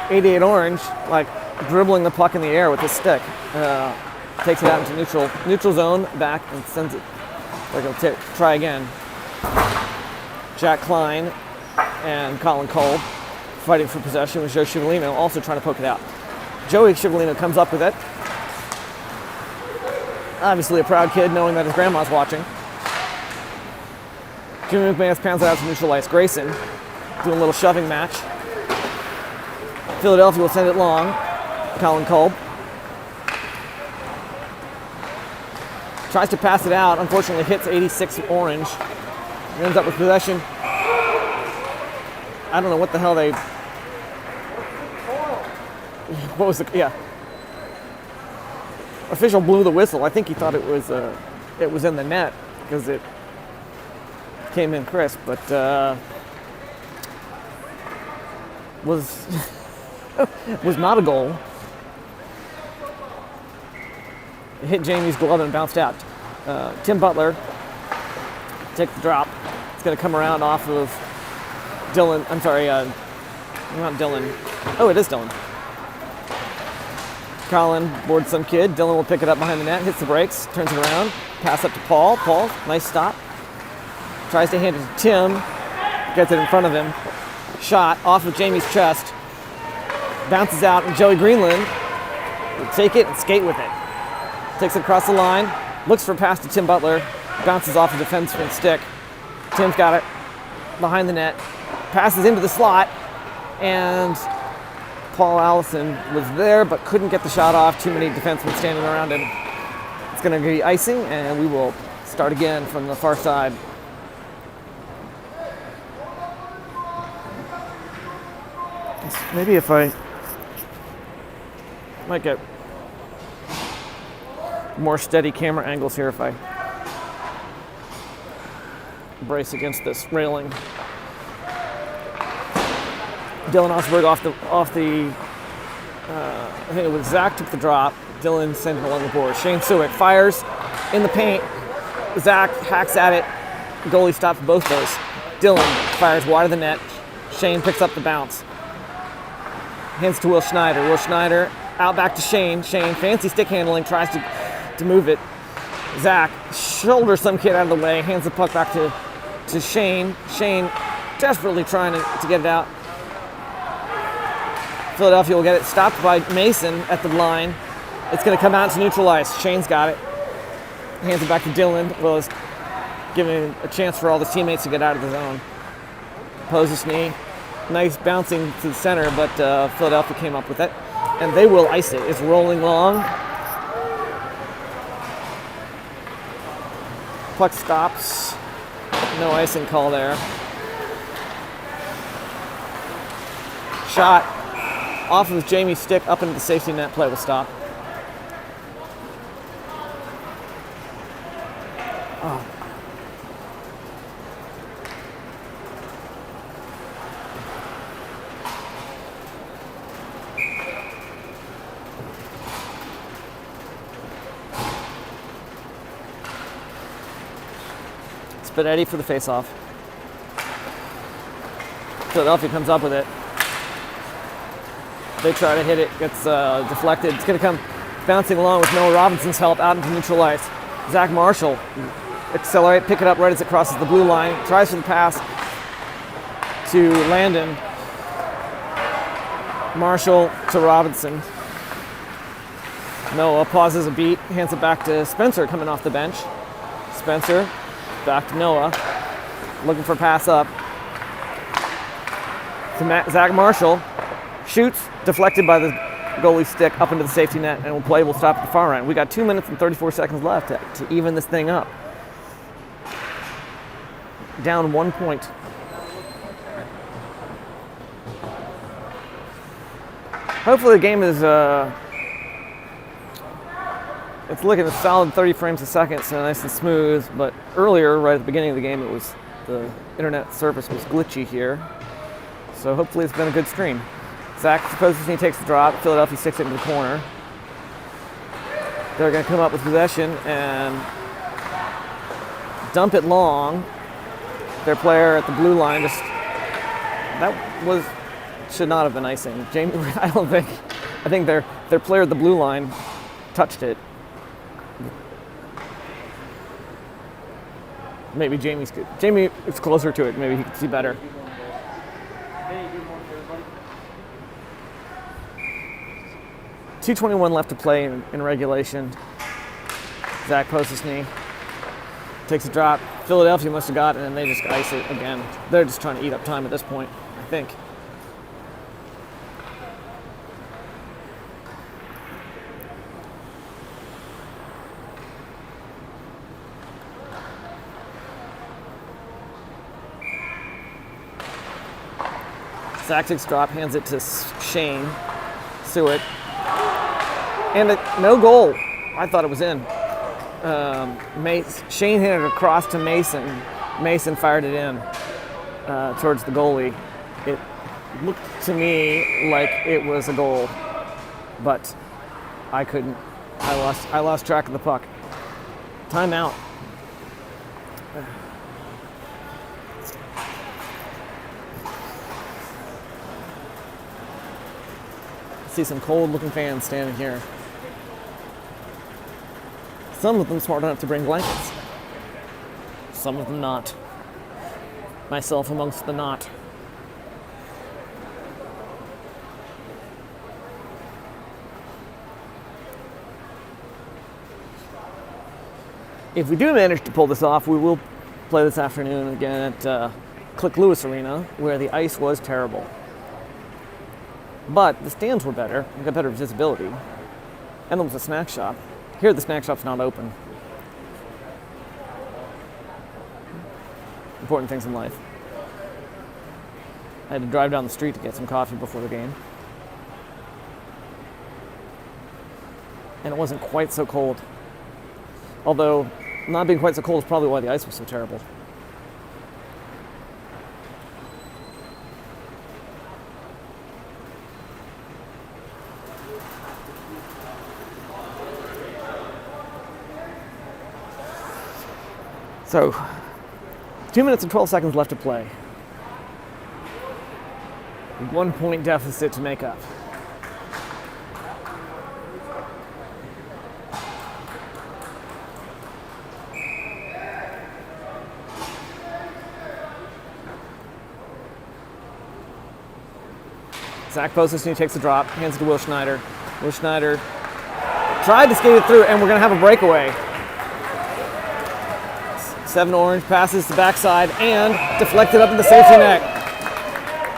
Speaker 1: 88 Orange, like dribbling the puck in the air with his stick. Takes it out into neutral zone, back, and sends it. They're going to try again. Jack Klein and Colin Kolb fighting for possession with Joe Cipollino also trying to poke it out. Joey Cipollino comes up with it. Obviously a proud kid knowing that his grandma's watching. Jimmy McManus pounds it out to neutral ice. Grayson doing a little shoving match. Philadelphia will send it long. Colin Kolb tries to pass it out. Unfortunately hits 86 Orange. Ends up with possession. I don't know what the hell they... What was the... Yeah. Official blew the whistle. I think he thought it was in the net because it came in crisp, but was was not a goal. It hit Jamie's glove and bounced out. Tim Butler takes the drop. It's going to come around off of Dylan. I'm sorry, not Dylan. Oh, it is Dylan. Colin boards some kid. Dylan will pick it up behind the net, hits the brakes, turns it around, pass up to Paul. Paul, nice stop. Tries to hand it to Tim, gets it in front of him. Shot off of Jamie's chest. Bounces out, and Joey Greenland will take it and skate with it. Takes it across the line, looks for a pass to Tim Butler, bounces off a defenseman's stick. Tim's got it behind the net, passes into the slot, and Paul Allison was there but couldn't get the shot off. Too many defensemen standing around him. It's going to be icing, and we will start again from the far side. Maybe if I might get more steady camera angles here if I brace against this railing. Dylan Osberg off the I think it was Zach took the drop. Dylan sent it along the board. Shane Suick fires in the paint. Zach hacks at it. Goalie stops both those. Dylan fires wide of the net. Shane picks up the bounce. Hands to Will Schneider. Will Schneider out back to Shane. Shane, fancy stick handling, tries to move it. Zach shoulders some kid out of the way, hands the puck back to Shane. Shane desperately trying to get it out. Philadelphia will get it stopped by Mason at the line. It's going to come out to neutral ice. Shane's got it. Hands it back to Dylan. Will is giving a chance for all the teammates to get out of the zone. Poses knee. Nice bouncing to the center, but Philadelphia came up with it. And they will ice it. It's rolling long. Puck stops. No icing call there. Shot off of Jamie's stick up into the safety net. Play will stop. Oh. But Eddie for the face-off. Philadelphia comes up with it. They try to hit it, gets deflected. It's going to come bouncing along with Noah Robinson's help out into neutral ice. Zach Marshall accelerate, pick it up right as it crosses the blue line. Tries for the pass to Landon. Marshall to Robinson. Noah pauses a beat, hands it back to Spencer coming off the bench. Spencer back to Noah, looking for a pass up. To Zach Marshall, shoots, deflected by the goalie's stick up into the safety net, and play will stop at the far end. We got 2 minutes and 34 seconds left to even this thing up. Down 1 point. Hopefully the game is it's looking a solid 30 frames a second, so nice and smooth, but earlier, right at the beginning of the game, it was the internet service was glitchy here. So hopefully it's been a good stream. Zach supposes he takes the drop. Philadelphia sticks it into the corner. They're going to come up with possession and dump it long. Their player at the blue line just, should not have been icing. Jamie, I think their player at the blue line touched it. Maybe Jamie is closer to it. Maybe he can see better.
Speaker 2: Hey, good morning, everybody.
Speaker 1: 2:21 left to play in regulation. Zach posts his knee. Takes a drop. Philadelphia must have got it, and they just ice it again. They're just trying to eat up time at this point, I think. Zach takes a drop, hands it to Shane Sewick. And no goal. I thought it was in. Shane hit it across to Mason. Mason fired it in towards the goalie. It looked to me like it was a goal, but I couldn't. I lost track of the puck. Timeout. See some cold-looking fans standing here. Some of them smart enough to bring blankets. Some of them not. Myself amongst the not. If we do manage to pull this off, we will play this afternoon again at Click Lewis Arena, where the ice was terrible. But the stands were better. We got better visibility. And there was a snack shop. Here, the snack shop's not open. Important things in life. I had to drive down the street to get some coffee before the game. And it wasn't quite so cold. Although, not being quite so cold is probably why the ice was so terrible. So, 2 minutes and 12 seconds left to play. 1 point deficit to make up. Zach Postis takes a drop, hands it to Will Schneider. Will Schneider tried to skate it through, and we're going to have a breakaway. 7 Orange passes the backside and deflected up in the safety net.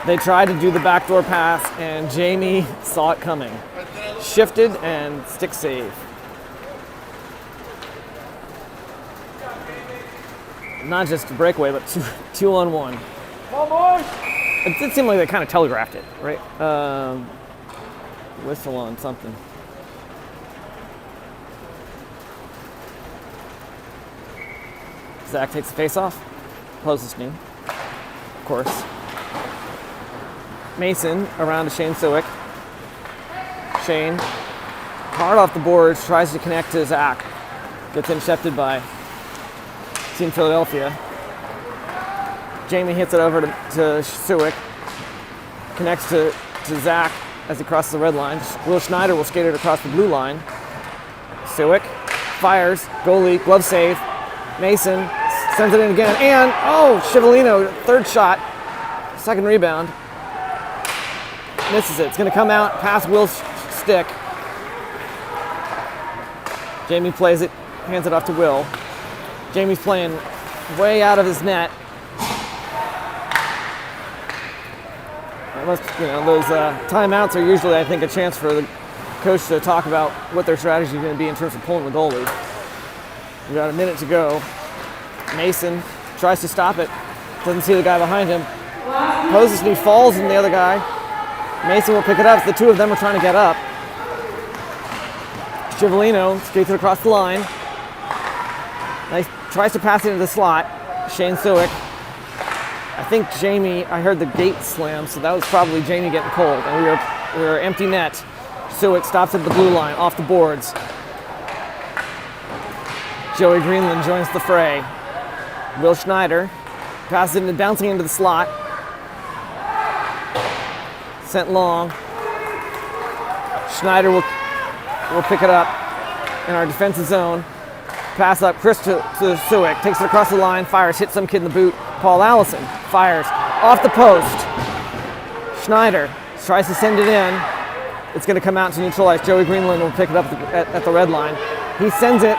Speaker 1: They tried to do the backdoor pass, and Jamie saw it coming. Shifted and stick save. not just a breakaway, but two on one.
Speaker 2: Come on, boys!
Speaker 1: It did seem like they kind of telegraphed it, right? Whistle on something. Zach takes the face off, closest knee, of course. Mason around to Shane Suick. Shane, hard off the boards, tries to connect to Zach. Gets intercepted by Team Philadelphia. Jamie hits it over to Suick. Connects to Zach as he crosses the red line. Will Schneider will skate it across the blue line. Suick fires, goalie, glove save. Mason sends it in again, and Scivolino, third shot, second rebound. Misses it. It's going to come out past Will's stick. Jamie plays it, hands it off to Will. Jamie's playing way out of his net. Those timeouts are usually, I think, a chance for the coach to talk about what their strategy is going to be in terms of pulling the goalie. We've got a minute to go. Mason tries to stop it. Doesn't see the guy behind him. Poses and he falls in the other guy. Mason will pick it up. The two of them are trying to get up. Scivolino skates it across the line. Tries to pass it into the slot. Shane Suick. I think Jamie, I heard the gate slam, so that was probably Jamie getting cold. And we were empty net. Suick stops at the blue line, off the boards. Joey Greenland joins the fray. Will Schneider passes it bouncing into the slot. Sent long. Schneider will pick it up in our defensive zone. Pass up, Chris to Suick. Takes it across the line, fires, hits some kid in the boot. Paul Allison fires off the post. Schneider tries to send it in. It's going to come out to neutralize. Joey Greenland will pick it up at the red line. He sends it.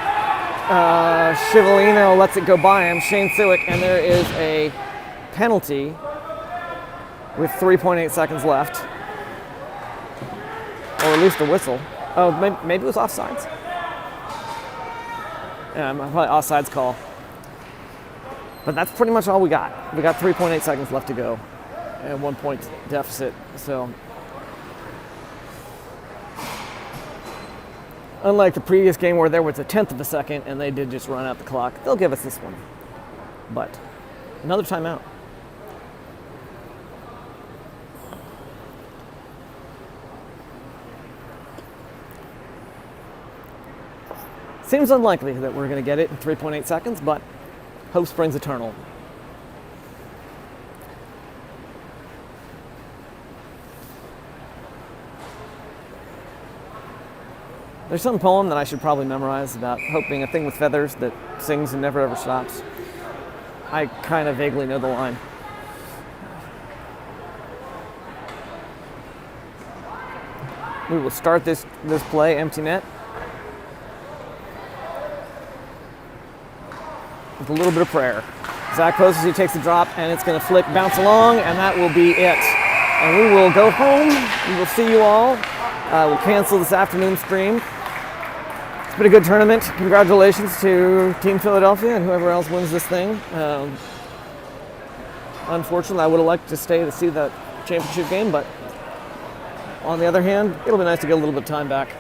Speaker 1: Scivolino lets it go by him. Shane Suick, and there is a penalty with 3.8 seconds left. Or at least a whistle. Oh, maybe it was offsides. Yeah, probably offsides call. But that's pretty much all we got. We got 3.8 seconds left to go and 1 point deficit. So, unlike the previous game where there was a tenth of a second and they did just run out the clock, they'll give us this one. But another timeout. Seems unlikely that we're going to get it in 3.8 seconds, but hope springs eternal. There's some poem that I should probably memorize about hope being a thing with feathers that sings and never ever stops. I kind of vaguely know the line. We will start this play empty net with a little bit of prayer. Zach poses, he takes the drop, and it's going to flick, bounce along, and that will be it. And we will go home. We will see you all. We'll cancel this afternoon stream. It's been a good tournament. Congratulations to Team Philadelphia and whoever else wins this thing. Unfortunately, I would have liked to stay to see the championship game, but on the other hand, it'll be nice to get a little bit of time back.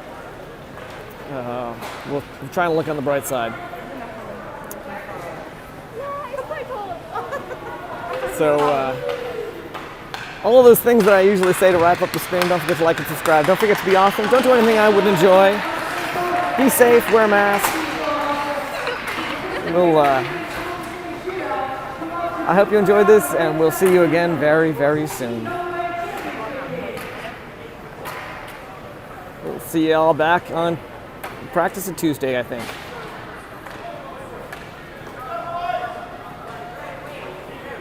Speaker 1: We'll try and look on the bright side. So, all of those things that I usually say to wrap up the stream, don't forget to like and subscribe. Don't forget to be awesome. Don't do anything I wouldn't enjoy. Be safe, wear a mask. I hope you enjoyed this, and we'll see you again very, very soon. We'll see you all back on practice on Tuesday, I think.